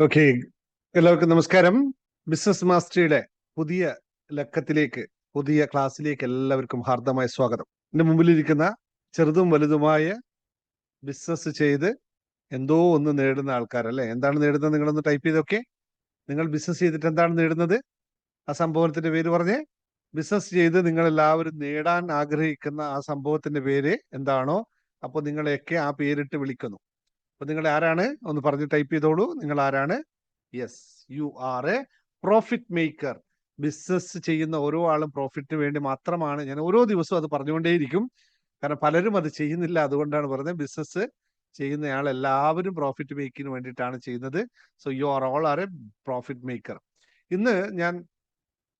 Okay, എല്ലാവർക്കും നമസ്കാരം. Business മാസ്റ്ററിയുടെ പുതിയ ലക്കത്തിലേക്ക്, പുതിയ ക്ലാസ്സിലേക്ക് എല്ലാവർക്കും ഹാർദമായ സ്വാഗതം. എൻ്റെ മുമ്പിലിരിക്കുന്ന ചെറുതും വലുതുമായ ബിസിനസ് ചെയ്ത് എന്തോ ഒന്ന് നേടുന്ന ആൾക്കാരല്ലേ. എന്താണ് നേടുന്നത്? നിങ്ങളൊന്ന് ടൈപ്പ് ചെയ്തൊക്കെ. നിങ്ങൾ ബിസിനസ് ചെയ്തിട്ട് എന്താണ് നേടുന്നത്? ആ സംഭവത്തിന്റെ പേര് പറഞ്ഞേ. ബിസിനസ് ചെയ്ത് നിങ്ങൾ എല്ലാവരും നേടാൻ ആഗ്രഹിക്കുന്ന ആ സംഭവത്തിന്റെ പേര് എന്താണോ, അപ്പോൾ നിങ്ങളെയൊക്കെ ആ പേരിട്ട് വിളിക്കുന്നു. അപ്പൊ നിങ്ങൾ ആരാണ് ഒന്ന് പറഞ്ഞ് ടൈപ്പ് ചെയ്തോളൂ. നിങ്ങൾ ആരാണ്? Yes, you are A profit maker. Business ചെയ്യുന്ന ഓരോ ആളും പ്രോഫിറ്റിന് വേണ്ടി മാത്രമാണ്. ഞാൻ ഓരോ ദിവസവും അത് പറഞ്ഞുകൊണ്ടേയിരിക്കും, കാരണം പലരും അത് ചെയ്യുന്നില്ല. അതുകൊണ്ടാണ് പറഞ്ഞത് ബിസിനസ് ചെയ്യുന്നയാൾ എല്ലാവരും പ്രോഫിറ്റ് മേക്കിന് വേണ്ടിയിട്ടാണ് ചെയ്യുന്നത്. So you are all are A profit maker. ഇന്ന് ഞാൻ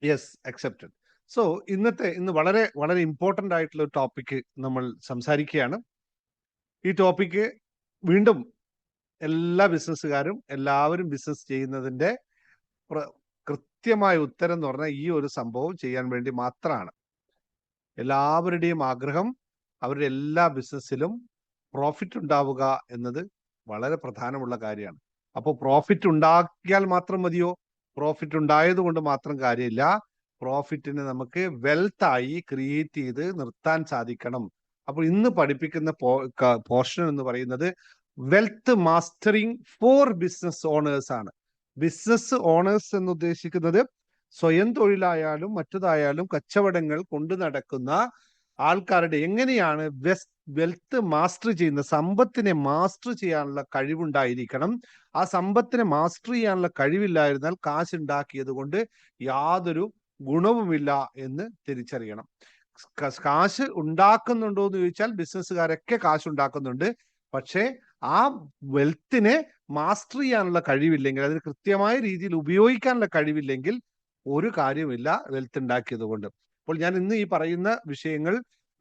യെസ് അക്സെപ്റ്റഡ്. സോ ഇന്ന് വളരെ വളരെ ഇമ്പോർട്ടൻ്റ് ആയിട്ടുള്ള ഒരു ടോപ്പിക്ക് നമ്മൾ സംസാരിക്കുകയാണ്. ഈ ടോപ്പിക്ക് വീണ്ടും എല്ലാ ബിസിനസ്സുകാരും എല്ലാവരും ബിസിനസ് ചെയ്യുന്നതിന്റെ കൃത്യമായ ഉത്തരം എന്ന് പറഞ്ഞാൽ ഈ ഒരു സംഭവം ചെയ്യാൻ വേണ്ടി മാത്രമാണ്. എല്ലാവരുടെയും ആഗ്രഹം അവരുടെ എല്ലാ ബിസിനസ്സിലും പ്രോഫിറ്റ് ഉണ്ടാവുക എന്നത് വളരെ പ്രധാനമുള്ള കാര്യമാണ്. അപ്പോൾ പ്രോഫിറ്റ് ഉണ്ടാക്കിയാൽ മാത്രം മതിയോ? പ്രോഫിറ്റ് ഉണ്ടായത് കൊണ്ട് മാത്രം കാര്യമില്ല. പ്രോഫിറ്റിനെ നമുക്ക് വെൽത്തായി ക്രിയേറ്റ് ചെയ്ത് നിർത്താൻ സാധിക്കണം. അപ്പോൾ ഇന്ന് പഠിപ്പിക്കുന്ന പോർഷൻ എന്ന് പറയുന്നത് wealth mastering for business owners ആണ്. ബിസിനസ് ഓണേഴ്സ് എന്ന് ഉദ്ദേശിക്കുന്നത് സ്വയം തൊഴിലായാലും മറ്റതായാലും കച്ചവടങ്ങൾ കൊണ്ടു നടക്കുന്ന ആൾക്കാരുടെ എങ്ങനെയാണ് വെൽത്ത് മാസ്റ്റർ ചെയ്യുന്ന, സമ്പത്തിനെ മാസ്റ്റർ ചെയ്യാനുള്ള കഴിവുണ്ടായിരിക്കണം. ആ സമ്പത്തിനെ മാസ്റ്റർ ചെയ്യാനുള്ള കഴിവില്ലായിരുന്നാൽ കാശുണ്ടാക്കിയത് കൊണ്ട് യാതൊരു ഗുണവുമില്ല എന്ന് തിരിച്ചറിയണം. കാശ് ഉണ്ടാക്കുന്നുണ്ടോ എന്ന് ചോദിച്ചാൽ ബിസിനസ്സുകാരൊക്കെ കാശ് ഉണ്ടാക്കുന്നുണ്ട്. പക്ഷേ ആ വെൽത്തിനെ മാസ്റ്റർ ചെയ്യാനുള്ള കഴിവില്ലെങ്കിൽ, അതിന് കൃത്യമായ രീതിയിൽ ഉപയോഗിക്കാനുള്ള കഴിവില്ലെങ്കിൽ ഒരു കാര്യമില്ല വെൽത്ത് ഉണ്ടാക്കിയത് കൊണ്ട്. അപ്പോൾ ഞാൻ ഇന്ന് ഈ പറയുന്ന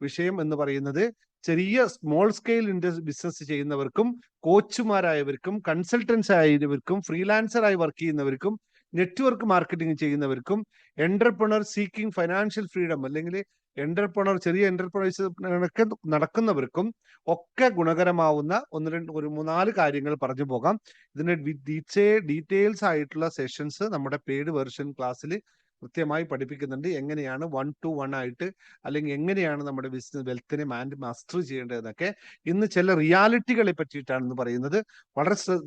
വിഷയം എന്ന് പറയുന്നത് ചെറിയ സ്മോൾ സ്കെയിൽ ബിസിനസ് ചെയ്യുന്നവർക്കും കോച്ചുമാരായവർക്കും കൺസൾട്ടൻസ് ആയവർക്കും ഫ്രീലാൻസറായി വർക്ക് ചെയ്യുന്നവർക്കും നെറ്റ്വർക്ക് മാർക്കറ്റിംഗ് ചെയ്യുന്നവർക്കും എന്റർപ്രണർ സീക്കിംഗ് ഫൈനാൻഷ്യൽ ഫ്രീഡം അല്ലെങ്കിൽ ചെറിയ എന്റർപ്രൈസ് നടക്കുന്നവർക്കും ഒക്കെ ഗുണകരമാവുന്ന ഒരു 3-4 കാര്യങ്ങൾ പറഞ്ഞു പോകാം. ഇതിന്റെ ഡീറ്റെയിൽസ് ആയിട്ടുള്ള സെഷൻസ് നമ്മുടെ പെയ്ഡ് വെർഷൻ ക്ലാസ്സിൽ കൃത്യമായി പഠിപ്പിക്കുന്നുണ്ട്. എങ്ങനെയാണ് 1 to 1 ആയിട്ട്, അല്ലെങ്കിൽ എങ്ങനെയാണ് നമ്മുടെ ബിസിനസ് വെൽത്തിനെ മാസ്റ്റർ ചെയ്യേണ്ടതെന്നൊക്കെ. ഇന്ന് ചില റിയാലിറ്റികളെ പറ്റിയിട്ടാണ് ഇന്ന് പറയുന്നത്.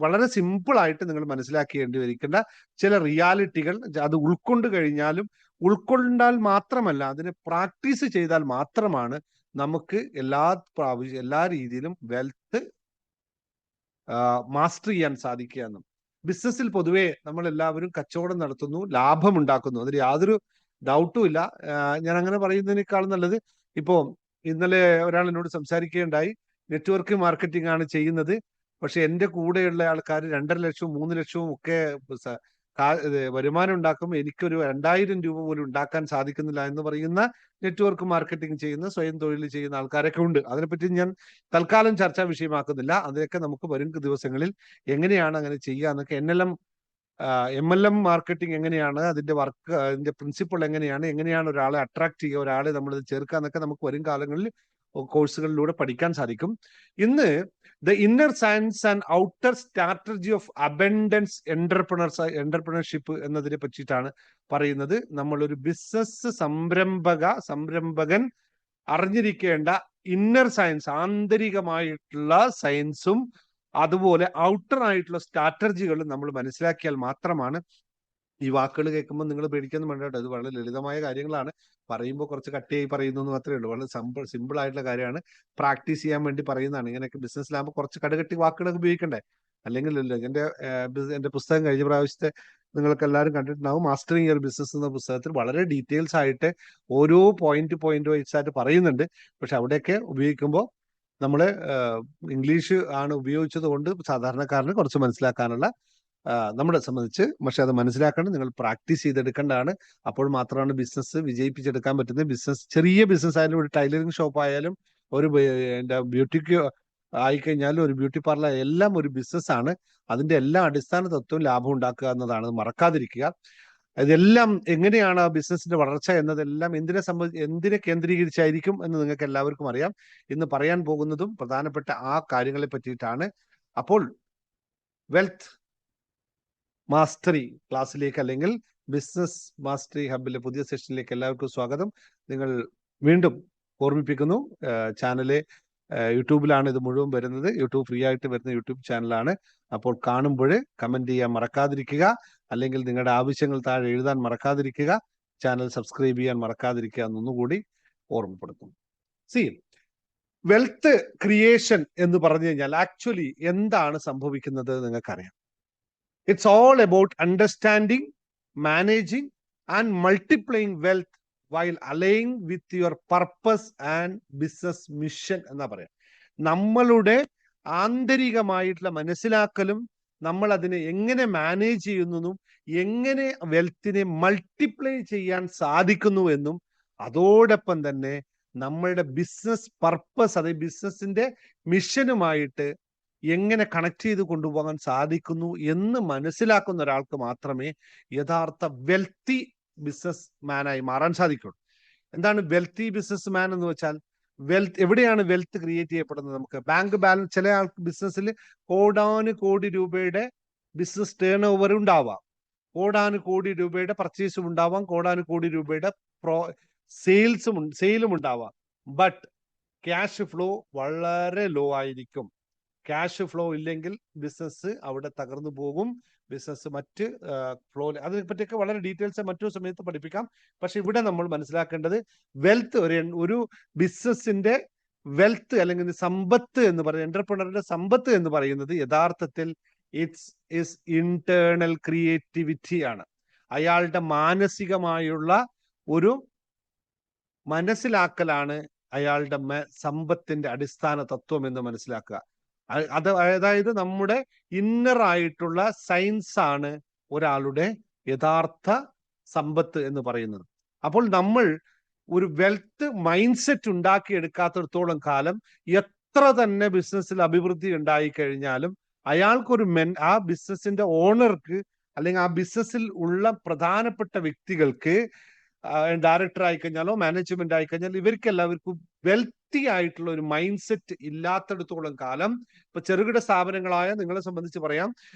വളരെ സിമ്പിൾ ആയിട്ട് നിങ്ങൾ മനസ്സിലാക്കിയിരിക്കേണ്ട ചില റിയാലിറ്റികൾ. അത് ഉൾക്കൊണ്ടാൽ മാത്രമല്ല, അതിനെ പ്രാക്ടീസ് ചെയ്താൽ മാത്രമാണ് നമുക്ക് എല്ലാ രീതിയിലും വെൽത്ത് മാസ്റ്റർ ചെയ്യാൻ സാധിക്കുക എന്നും. ബിസിനസ്സിൽ പൊതുവെ നമ്മൾ എല്ലാവരും കച്ചവടം നടത്തുന്നു, ലാഭം ഉണ്ടാക്കുന്നു, അതിൽ യാതൊരു ഡൗട്ടും ഇല്ല. ഞാൻ അങ്ങനെ പറയുന്നതിനേക്കാൾ നല്ലത്, ഇപ്പോ ഇന്നലെ ഒരാൾ എന്നോട് സംസാരിക്കുകയുണ്ടായി, നെറ്റ്വർക്ക് മാർക്കറ്റിംഗ് ആണ് ചെയ്യുന്നത്, പക്ഷെ എൻ്റെ കൂടെയുള്ള ആൾക്കാർ 2.5 ലക്ഷവും 3 ലക്ഷവും ഒക്കെ വരുമാനം ഉണ്ടാക്കും, എനിക്കൊരു 2000 രൂപ പോലും ഉണ്ടാക്കാൻ സാധിക്കുന്നില്ല എന്ന് പറയുന്ന നെറ്റ്വർക്ക് മാർക്കറ്റിംഗ് ചെയ്യുന്ന സ്വയം തൊഴിൽ ചെയ്യുന്ന ആൾക്കാരൊക്കെ ഉണ്ട്. അതിനെപ്പറ്റി ഞാൻ തൽക്കാലം ചർച്ചാ വിഷയമാക്കുന്നില്ല. അതിനൊക്കെ നമുക്ക് വരും ദിവസങ്ങളിൽ എങ്ങനെയാണ് അങ്ങനെ ചെയ്യുക എന്നൊക്കെ, MLM മാർക്കറ്റിംഗ് എങ്ങനെയാണ്, അതിന്റെ പ്രിൻസിപ്പിൾ എങ്ങനെയാണ് ഒരാളെ അട്രാക്ട് ചെയ്യുക, ഒരാളെ നമ്മൾ ചേർക്കുക എന്നൊക്കെ നമുക്ക് വരും കാലങ്ങളിൽ കോഴ്സുകളിലൂടെ പഠിക്കാൻ സാധിക്കും. ഇന്ന് the inner science and outer strategy of abundance entrepreneurship എന്നതിനെ പറ്റിയിട്ടാണ് പറയുന്നത്. നമ്മളൊരു ബിസിനസ് സംരംഭകൻ അറിഞ്ഞിരിക്കേണ്ട ഇന്നർ സയൻസ്, ആന്തരികമായിട്ടുള്ള സയൻസും അതുപോലെ ഔട്ടർ ആയിട്ടുള്ള സ്ട്രാറ്റജികളും നമ്മൾ മനസ്സിലാക്കിയാൽ മാത്രമാണ്. ഈ വാക്കുകൾ കേൾക്കുമ്പോൾ നിങ്ങൾ പേടിക്കൊന്നും വേണ്ട കേട്ടോ. ഇത് വളരെ ലളിതമായ കാര്യങ്ങളാണ്. പറയുമ്പോൾ കുറച്ച് കട്ടിയായി പറയുന്നു എന്ന് മാത്രമേ ഉള്ളൂ. വളരെ സിമ്പിൾ ആയിട്ടുള്ള കാര്യമാണ്. പ്രാക്ടീസ് ചെയ്യാൻ വേണ്ടി പറയുന്നതാണ്. ഇങ്ങനെയൊക്കെ ബിസിനസ്സിലാകുമ്പോൾ കുറച്ച് കടുകട്ടി വാക്കുകളൊക്കെ ഉപയോഗിക്കണ്ടേ? അല്ലെങ്കിൽ എൻ്റെ പുസ്തകം കഴിഞ്ഞ പ്രാവശ്യത്തെ നിങ്ങൾക്ക് എല്ലാവരും കണ്ടിട്ടുണ്ടാവും. മാസ്റ്ററിങ് യുവർ ബിസിനസ് എന്ന പുസ്തകത്തിൽ വളരെ ഡീറ്റെയിൽസ് ആയിട്ട് ഓരോ പോയിന്റ് വൈസ് ആയിട്ട് പറയുന്നുണ്ട്. പക്ഷെ അവിടെയൊക്കെ ഉപയോഗിക്കുമ്പോൾ നമ്മൾ ഇംഗ്ലീഷ് ആണ് ഉപയോഗിച്ചത് കൊണ്ട് സാധാരണക്കാരന് കുറച്ച് മനസ്സിലാക്കാനുള്ള നമ്മളെ സംബന്ധിച്ച്, പക്ഷെ അത് മനസ്സിലാക്കണം, നിങ്ങൾ പ്രാക്ടീസ് ചെയ്തെടുക്കേണ്ടതാണ്. അപ്പോൾ മാത്രമാണ് ബിസിനസ് വിജയിപ്പിച്ചെടുക്കാൻ പറ്റുന്നത്. ചെറിയ ബിസിനസ് ആയാലും, ഒരു ടൈലറിംഗ് ഷോപ്പ് ആയാലും, ഒരു ബ്യൂട്ടിക്ക് ആയിക്കഴിഞ്ഞാലും, ഒരു ബ്യൂട്ടി പാർലർ, എല്ലാം ഒരു ബിസിനസ് ആണ്. അതിന്റെ എല്ലാ അടിസ്ഥാന തത്വവും ലാഭം ഉണ്ടാക്കുക എന്നതാണ്, മറക്കാതിരിക്കുക. ഇതെല്ലാം എങ്ങനെയാണ് ബിസിനസിന്റെ വളർച്ച എന്നതെല്ലാം എന്തിനെ കേന്ദ്രീകരിച്ചായിരിക്കും എന്ന് നിങ്ങൾക്ക് എല്ലാവർക്കും അറിയാം. ഇന്ന് പറയാൻ പോകുന്നതും പ്രധാനപ്പെട്ട ആ കാര്യങ്ങളെ പറ്റിയിട്ടാണ്. അപ്പോൾ വെൽത്ത് മാസ്റ്ററി ക്ലാസ്സിലേക്ക് അല്ലെങ്കിൽ ബിസിനസ് മാസ്റ്ററി ഹബിലെ പുതിയ സെഷനിലേക്ക് എല്ലാവർക്കും സ്വാഗതം. നിങ്ങൾ വീണ്ടും ഓർമ്മിപ്പിക്കുന്നു, ചാനല് യൂട്യൂബിലാണ് ഇത് മുഴുവൻ വരുന്നത്. യൂട്യൂബ് ഫ്രീ ആയിട്ട് വരുന്ന യൂട്യൂബ് ചാനലാണ്. അപ്പോൾ കാണുമ്പോൾ കമന്റ് ചെയ്യാൻ മറക്കാതിരിക്കുക, അല്ലെങ്കിൽ നിങ്ങളുടെ ആവശ്യങ്ങൾ താഴെ എഴുതാൻ മറക്കാതിരിക്കുക, ചാനൽ സബ്സ്ക്രൈബ് ചെയ്യാൻ മറക്കാതിരിക്കുക എന്നൊന്നുകൂടി ഓർമ്മപ്പെടുത്തുന്നു. സി, വെൽത്ത് ക്രിയേഷൻ എന്ന് പറഞ്ഞു കഴിഞ്ഞാൽ ആക്ച്വലി എന്താണ് സംഭവിക്കുന്നത് നിങ്ങൾക്കറിയാം. It's all about understanding, managing and multiplying wealth while aligning with your purpose and business mission എന്നാ പറയാം. നമ്മളുടെ ആന്തരികമായിട്ടുള്ള മനസ്സിലാക്കലും നമ്മൾ അതിനെ എങ്ങനെ മാനേജ് ചെയ്യുന്നതും എങ്ങനെ വെൽത്തിനെ മൾട്ടിപ്ലൈ ചെയ്യാൻ സാധിക്കുന്നു എന്നും അതോടൊപ്പം തന്നെ നമ്മളുടെ ബിസിനസ് പർപ്പസ്, അതായത് ബിസിനസിന്റെ മിഷനുമായിട്ട് എങ്ങനെ കണക്ട് ചെയ്ത് കൊണ്ടുപോകാൻ സാധിക്കുന്നു എന്ന് മനസ്സിലാക്കുന്ന ഒരാൾക്ക് മാത്രമേ യഥാർത്ഥ വെൽത്തി ബിസിനസ് മാനായി മാറാൻ സാധിക്കുള്ളൂ. എന്താണ് വെൽത്തി ബിസിനസ് മാൻ എന്ന് വെച്ചാൽ? എവിടെയാണ് വെൽത്ത് ക്രിയേറ്റ് ചെയ്യപ്പെടുന്നത്? നമുക്ക് ബാങ്ക് ബാലൻസ്, ചില ആൾക്ക് ബിസിനസ്സിൽ കോടാനുകോടി രൂപയുടെ ബിസിനസ് ടേൺ ഓവർ ഉണ്ടാവാം, കോടാനുകോടി രൂപയുടെ പർച്ചേസും ഉണ്ടാവാം, കോടാനുകോടി രൂപയുടെ സെയിലും ഉണ്ടാവാം. ബട്ട് ക്യാഷ് ഫ്ലോ വളരെ ലോ ആയിരിക്കും. ക്യാഷ് ഫ്ലോ ഇല്ലെങ്കിൽ ബിസിനസ് അവിടെ തകർന്നു പോകും. ബിസിനസ് മറ്റ് ഫ്ലോ, അതിനെപ്പറ്റിയൊക്കെ വളരെ ഡീറ്റെയിൽസ് മറ്റൊരു സമയത്ത് പഠിപ്പിക്കാം. പക്ഷെ ഇവിടെ നമ്മൾ മനസ്സിലാക്കേണ്ടത് വെൽത്ത്, ഒരു ബിസിനസിന്റെ വെൽത്ത് അല്ലെങ്കിൽ സമ്പത്ത് എന്ന് പറയുന്നത്, എന്റർപ്രണറിന്റെ സമ്പത്ത് എന്ന് പറയുന്നത് യഥാർത്ഥത്തിൽ ഇറ്റ്സ് ഇന്റേണൽ ക്രിയേറ്റിവിറ്റി ആണ്. അയാളുടെ മാനസികമായുള്ള ഒരു മനസ്സിലാക്കലാണ് അയാളുടെ സമ്പത്തിന്റെ അടിസ്ഥാന തത്വം എന്ന് മനസ്സിലാക്കുക. അതായത് നമ്മുടെ ഇന്നർ ആയിട്ടുള്ള സയൻസ് ആണ് ഒരാളുടെ യഥാർത്ഥ സമ്പത്ത് എന്ന് പറയുന്നത്. അപ്പോൾ നമ്മൾ ഒരു വെൽത്ത് മൈൻഡ് സെറ്റ് ഉണ്ടാക്കിയെടുക്കാത്തിടത്തോളം കാലം എത്ര തന്നെ ബിസിനസ്സിൽ അഭിവൃദ്ധി ഉണ്ടായി കഴിഞ്ഞാലും അയാൾക്കൊരു ആ ബിസിനസിന്റെ ഓണർക്ക് അല്ലെങ്കിൽ ആ ബിസിനസ്സിൽ ഉള്ള പ്രധാനപ്പെട്ട വ്യക്തികൾക്ക്, ഡയറക്ടർ ആയിക്കഴിഞ്ഞാലോ മാനേജ്മെന്റ് ആയിക്കഴിഞ്ഞാൽ, ഇവർക്കെല്ലാവർക്കും വെൽത്തി ആയിട്ടുള്ള ഒരു മൈൻഡ് സെറ്റ് ഇല്ലാത്തിടത്തോളം കാലം, ഇപ്പൊ ചെറുകിട സ്ഥാപനങ്ങളായ നിങ്ങളെ സംബന്ധിച്ച് പറയാം,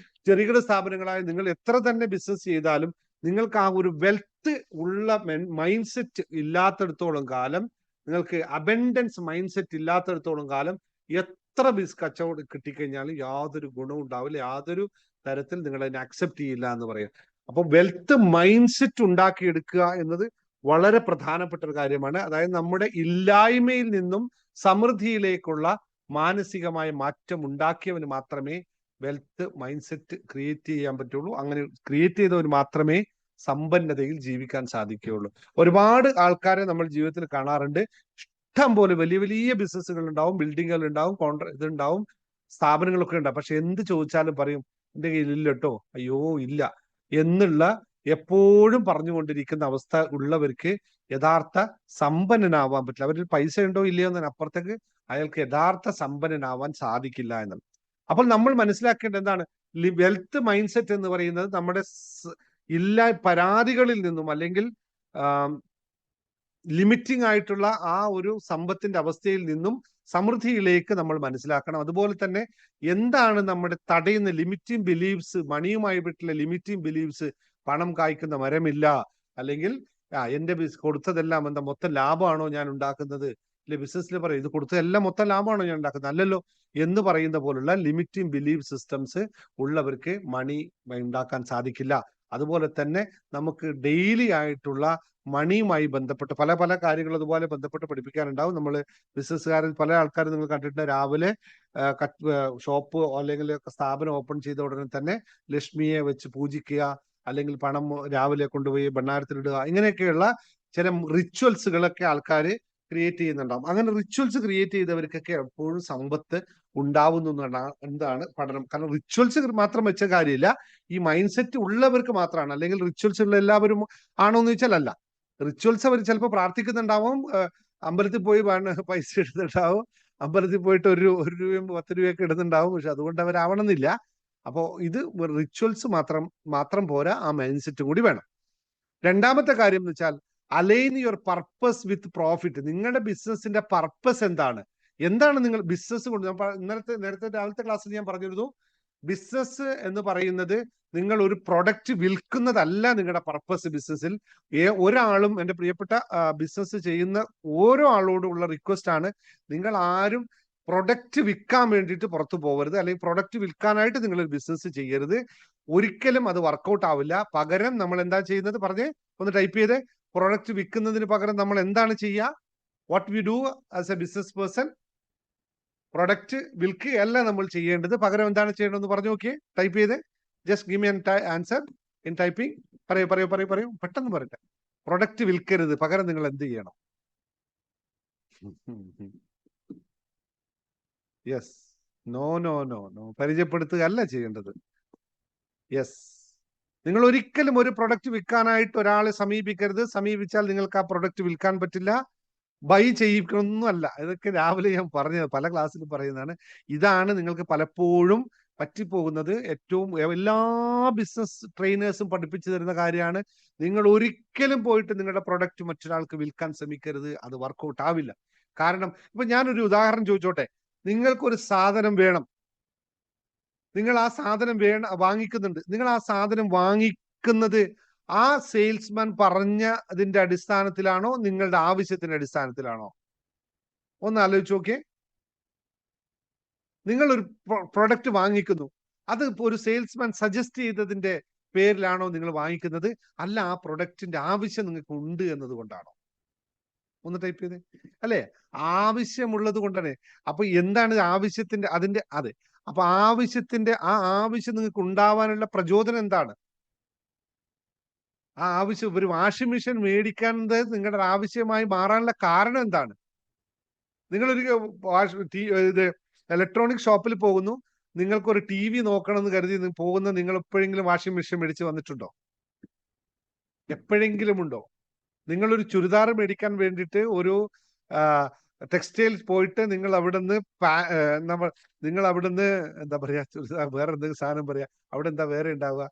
ചെറുകിട സ്ഥാപനങ്ങളായ നിങ്ങൾ എത്ര തന്നെ ബിസിനസ് ചെയ്താലും നിങ്ങൾക്ക് ആ ഒരു വെൽത്ത് ഉള്ള മൈൻഡ് സെറ്റ് ഇല്ലാത്തിടത്തോളം കാലം, നിങ്ങൾക്ക് അബൻഡൻസ് മൈൻഡ് സെറ്റ് ഇല്ലാത്തിടത്തോളം കാലം എത്ര കച്ചവടം കിട്ടിക്കഴിഞ്ഞാലും യാതൊരു ഗുണവും ഉണ്ടാവില്ല, യാതൊരു തരത്തിൽ നിങ്ങൾ അതിനെ അക്സെപ്റ്റ് ചെയ്യില്ല എന്ന് പറയാം. അപ്പൊ വെൽത്ത് മൈൻഡ് സെറ്റ് ഉണ്ടാക്കിയെടുക്കുക എന്നത് വളരെ പ്രധാനപ്പെട്ട ഒരു കാര്യമാണ്. അതായത് നമ്മുടെ ഇല്ലായ്മയിൽ നിന്നും സമൃദ്ധിയിലേക്കുള്ള മാനസികമായ മാറ്റം ഉണ്ടാക്കിയവന് മാത്രമേ വെൽത്ത് മൈൻഡ് സെറ്റ് ക്രിയേറ്റ് ചെയ്യാൻ പറ്റുള്ളൂ. അങ്ങനെ ക്രിയേറ്റ് ചെയ്തവന് മാത്രമേ സമ്പന്നതയിൽ ജീവിക്കാൻ സാധിക്കുകയുള്ളൂ. ഒരുപാട് ആൾക്കാരെ നമ്മൾ ജീവിതത്തിൽ കാണാറുണ്ട്. ഇഷ്ടം പോലെ വലിയ വലിയ ബിസിനസ്സുകൾ ഉണ്ടാവും, ബിൽഡിങ്ങുകൾ ഉണ്ടാവും, ഇതുണ്ടാവും, സ്ഥാപനങ്ങളൊക്കെ ഉണ്ടാവും. പക്ഷെ എന്ത് ചോദിച്ചാലും പറയും എന്റെ കയ്യിൽ ഇല്ല കേട്ടോ, അയ്യോ ഇല്ല എന്നുള്ള എപ്പോഴും പറഞ്ഞുകൊണ്ടിരിക്കുന്ന അവസ്ഥ ഉള്ളവർക്ക് യഥാർത്ഥ സമ്പന്നനാവാൻ പറ്റില്ല. അവരിൽ പൈസ ഉണ്ടോ ഇല്ലയോ എന്നതിനപ്പുറത്തേക്ക് അയാൾക്ക് യഥാർത്ഥ സമ്പന്നനാവാൻ സാധിക്കില്ല എന്നുള്ളത്. അപ്പോൾ നമ്മൾ മനസ്സിലാക്കേണ്ടത് എന്താണ്? വെൽത്ത് മൈൻഡ് സെറ്റ് എന്ന് പറയുന്നത് നമ്മുടെ പരാതികളിൽ നിന്നും അല്ലെങ്കിൽ ലിമിറ്റിംഗ് ആയിട്ടുള്ള ആ ഒരു സമ്പത്തിന്റെ അവസ്ഥയിൽ നിന്നും സമൃദ്ധിയിലേക്ക് നമ്മൾ മനസ്സിലാക്കണം. അതുപോലെ തന്നെ എന്താണ് നമ്മുടെ തടയുന്ന ലിമിറ്റിംഗ് ബിലീവ്സ്, മണിയുമായി പറ്റുള്ള ലിമിറ്റിംഗ് ബിലീവ്സ്, പണം കായ്ക്കുന്ന മരമില്ല, അല്ലെങ്കിൽ എന്റെ കൊടുത്തതെല്ലാം എന്താ മൊത്തം ലാഭമാണോ ഞാൻ ഉണ്ടാക്കുന്നത്, അല്ലെ ബിസിനസ്സിൽ പറയും ഇത് കൊടുത്തതെല്ലാം മൊത്തം ലാഭമാണോ ഞാൻ ഉണ്ടാക്കുന്നത്, അല്ലല്ലോ എന്ന് പറയുന്ന പോലുള്ള ലിമിറ്റിംഗ് ബിലീവ് സിസ്റ്റംസ് ഉള്ളവർക്ക് മണി ഉണ്ടാക്കാൻ സാധിക്കില്ല. അതുപോലെ തന്നെ നമുക്ക് ഡെയിലി ആയിട്ടുള്ള മണിയുമായി ബന്ധപ്പെട്ട് പല പല കാര്യങ്ങൾ അതുപോലെ ബന്ധപ്പെട്ട് പഠിപ്പിക്കാനുണ്ടാവും. നമ്മൾ ബിസിനസ്സുകാരിൽ പല ആൾക്കാരും നിങ്ങൾ കണ്ടിട്ടുണ്ട്, രാവിലെ ഷോപ്പ് അല്ലെങ്കിൽ സ്ഥാപനം ഓപ്പൺ ചെയ്ത ഉടനെ തന്നെ ലക്ഷ്മിയെ വെച്ച് പൂജിക്കുക, അല്ലെങ്കിൽ പണം രാവിലെ കൊണ്ടുപോയി ഭണ്ഡാരത്തിലിടുക, ഇങ്ങനെയൊക്കെയുള്ള ചില റിച്വൽസുകളൊക്കെ ആൾക്കാർ ക്രിയേറ്റ് ചെയ്യുന്നുണ്ടാവും. അങ്ങനെ റിച്വൽസ് ക്രിയേറ്റ് ചെയ്തവർക്കൊക്കെ എപ്പോഴും സമ്പത്ത് ഉണ്ടാവുന്നു എന്താണ് പഠനം. കാരണം റിച്വൽസ് മാത്രം വെച്ച കാര്യമില്ല, ഈ മൈൻഡ് സെറ്റ് ഉള്ളവർക്ക് മാത്രമാണ്. അല്ലെങ്കിൽ റിച്വൽസ് ഉള്ള എല്ലാവരും ആണോ എന്ന് ചോദിച്ചാൽ അല്ല. റിച്വൽസ് അവർ ചിലപ്പോൾ പ്രാർത്ഥിക്കുന്നുണ്ടാവും, അമ്പലത്തിൽ പോയി പൈസ ഇടുന്നുണ്ടാവും, അമ്പലത്തിൽ പോയിട്ട് ഒരു രൂപയും 10 രൂപയൊക്കെ ഇടുന്നുണ്ടാവും. പക്ഷെ അതുകൊണ്ട് അവരാവണമെന്നില്ല. അപ്പോ ഇത് റിച്വൽസ് മാത്രം പോരാ, ആ മൈൻഡ് സെറ്റ് കൂടി വേണം. രണ്ടാമത്തെ കാര്യം എന്ന് വെച്ചാൽ align your purpose with profit. നിങ്ങളുടെ ബിസിനസിന്റെ പർപ്പസ് എന്താണ്? നിങ്ങൾ ബിസിനസ് കൊണ്ട് നേരത്തെ രാവിലത്തെ ക്ലാസ്സിൽ ഞാൻ പറഞ്ഞിരുന്നു, ബിസിനസ് എന്ന് പറയുന്നത് നിങ്ങൾ ഒരു പ്രൊഡക്റ്റ് വിൽക്കുന്നതല്ല നിങ്ങളുടെ പർപ്പസ് ബിസിനസ്സിൽ. ഒരാളും, എൻ്റെ പ്രിയപ്പെട്ട ബിസിനസ് ചെയ്യുന്ന ഓരോ ആളോടുള്ള റിക്വസ്റ്റ് ആണ്, നിങ്ങൾ ആരും പ്രൊഡക്റ്റ് വിൽക്കാൻ വേണ്ടിയിട്ട് പുറത്തു പോകരുത്, അല്ലെങ്കിൽ പ്രൊഡക്റ്റ് വിൽക്കാനായിട്ട് നിങ്ങൾ ഒരു ബിസിനസ് ചെയ്യരുത്. ഒരിക്കലും അത് വർക്കൗട്ട് ആവില്ല. പകരം നമ്മൾ എന്താ ചെയ്യുന്നത് പറഞ്ഞേ, ഒന്ന് ടൈപ്പ് ചെയ്ത്. പ്രൊഡക്റ്റ് വിൽക്കുന്നതിന് പകരം നമ്മൾ എന്താണ് ചെയ്യുക? What we do as a business person? Product വിൽക്കുകയല്ല നമ്മൾ ചെയ്യേണ്ടത്. പകരം എന്താണ് ചെയ്യേണ്ടതെന്ന് പറഞ്ഞു നോക്കിയേ, ടൈപ്പ് ചെയ്ത്. Just give me an answer in typing. പറയൂ പറയൂ പറയൂ പറയൂ, പെട്ടെന്ന് പറയട്ടെ. പ്രൊഡക്റ്റ് വിൽക്കരുത്, പകരം നിങ്ങൾ എന്ത് ചെയ്യണം? Yes. No no no no, പരിചയപ്പെടുത്തുക അല്ല ചെയ്യേണ്ടത്. യെസ്. നിങ്ങൾ ഒരിക്കലും ഒരു പ്രൊഡക്റ്റ് വിൽക്കാനായിട്ട് ഒരാളെ സമീപിക്കരുത്. സമീപിച്ചാൽ നിങ്ങൾക്ക് ആ പ്രൊഡക്റ്റ് വിൽക്കാൻ പറ്റില്ല, ബൈ ചെയ്യിക്കണമെന്നല്ല. ഇതൊക്കെ രാവിലെ ഞാൻ പറഞ്ഞത്, പല ക്ലാസ്സിലും പറയുന്നതാണ്. ഇതാണ് നിങ്ങൾക്ക് പലപ്പോഴും പറ്റിപ്പോകുന്നത്. ഏറ്റവും എല്ലാ ബിസിനസ് ട്രെയിനേഴ്സും പഠിപ്പിച്ചു തരുന്ന കാര്യമാണ്. നിങ്ങൾ ഒരിക്കലും പോയിട്ട് നിങ്ങളുടെ പ്രൊഡക്റ്റ് മറ്റൊരാൾക്ക് വിൽക്കാൻ ശ്രമിക്കരുത്. അത് വർക്കൗട്ട് ആവില്ല. കാരണം ഇപ്പൊ ഞാനൊരു ഉദാഹരണം ചോദിച്ചോട്ടെ. നിങ്ങൾക്കൊരു സാധനം വേണം, നിങ്ങൾ ആ സാധനം വാങ്ങിക്കുന്നുണ്ട്. നിങ്ങൾ ആ സാധനം വാങ്ങിക്കുന്നത് ആ സെയിൽസ്മാൻ പറഞ്ഞതിന്റെ അടിസ്ഥാനത്തിലാണോ, നിങ്ങളുടെ ആവശ്യത്തിന്റെ അടിസ്ഥാനത്തിലാണോ? ഒന്ന് ആലോചിച്ച് നോക്കിയേ. നിങ്ങൾ ഒരു പ്രൊഡക്റ്റ് വാങ്ങിക്കുന്നു, അത് ഒരു സെയിൽസ്മാൻ സജസ്റ്റ് ചെയ്തതിന്റെ പേരിലാണോ നിങ്ങൾ വാങ്ങിക്കുന്നത്, അല്ല ആ പ്രൊഡക്റ്റിന്റെ ആവശ്യം നിങ്ങൾക്ക് ഉണ്ട് എന്നതുകൊണ്ടാണോ? ഒന്ന് ടൈപ്പ് ചെയ്ത്. അല്ലെ, ആവശ്യമുള്ളത് കൊണ്ടാണ്. അപ്പൊ എന്താണ് ആവശ്യത്തിന്റെ അതിന്റെ അതെ. അപ്പൊ ആവശ്യത്തിന്റെ ആ ആവശ്യം നിങ്ങൾക്ക് ഉണ്ടാവാനുള്ള പ്രചോദനം എന്താണ്? ആ ആവശ്യം, ഒരു വാഷിംഗ് മെഷീൻ മേടിക്കുന്നത് നിങ്ങളുടെ ആവശ്യമായി മാറാനുള്ള കാരണം എന്താണ്? നിങ്ങളൊരു ഇത് ഇലക്ട്രോണിക് ഷോപ്പിൽ പോകുന്നു, നിങ്ങൾക്കൊരു TV നോക്കണം എന്ന് കരുതി പോകുന്ന നിങ്ങൾ എപ്പോഴെങ്കിലും വാഷിംഗ് മെഷീൻ മേടിച്ച് വന്നിട്ടുണ്ടോ? എപ്പോഴെങ്കിലും ഉണ്ടോ? നിങ്ങളൊരു ചുരിദാർ മേടിക്കാൻ വേണ്ടിയിട്ട് ഒരു ടെക്സ്റ്റൈൽ പോയിട്ട് നിങ്ങൾ അവിടുന്ന് നിങ്ങൾ അവിടുന്ന് എന്താ പറയാ, ചുരിദാർ വേറെ എന്തെങ്കിലും സാധനം പറയാ, അവിടെ എന്താ വേറെ ഉണ്ടാവുക,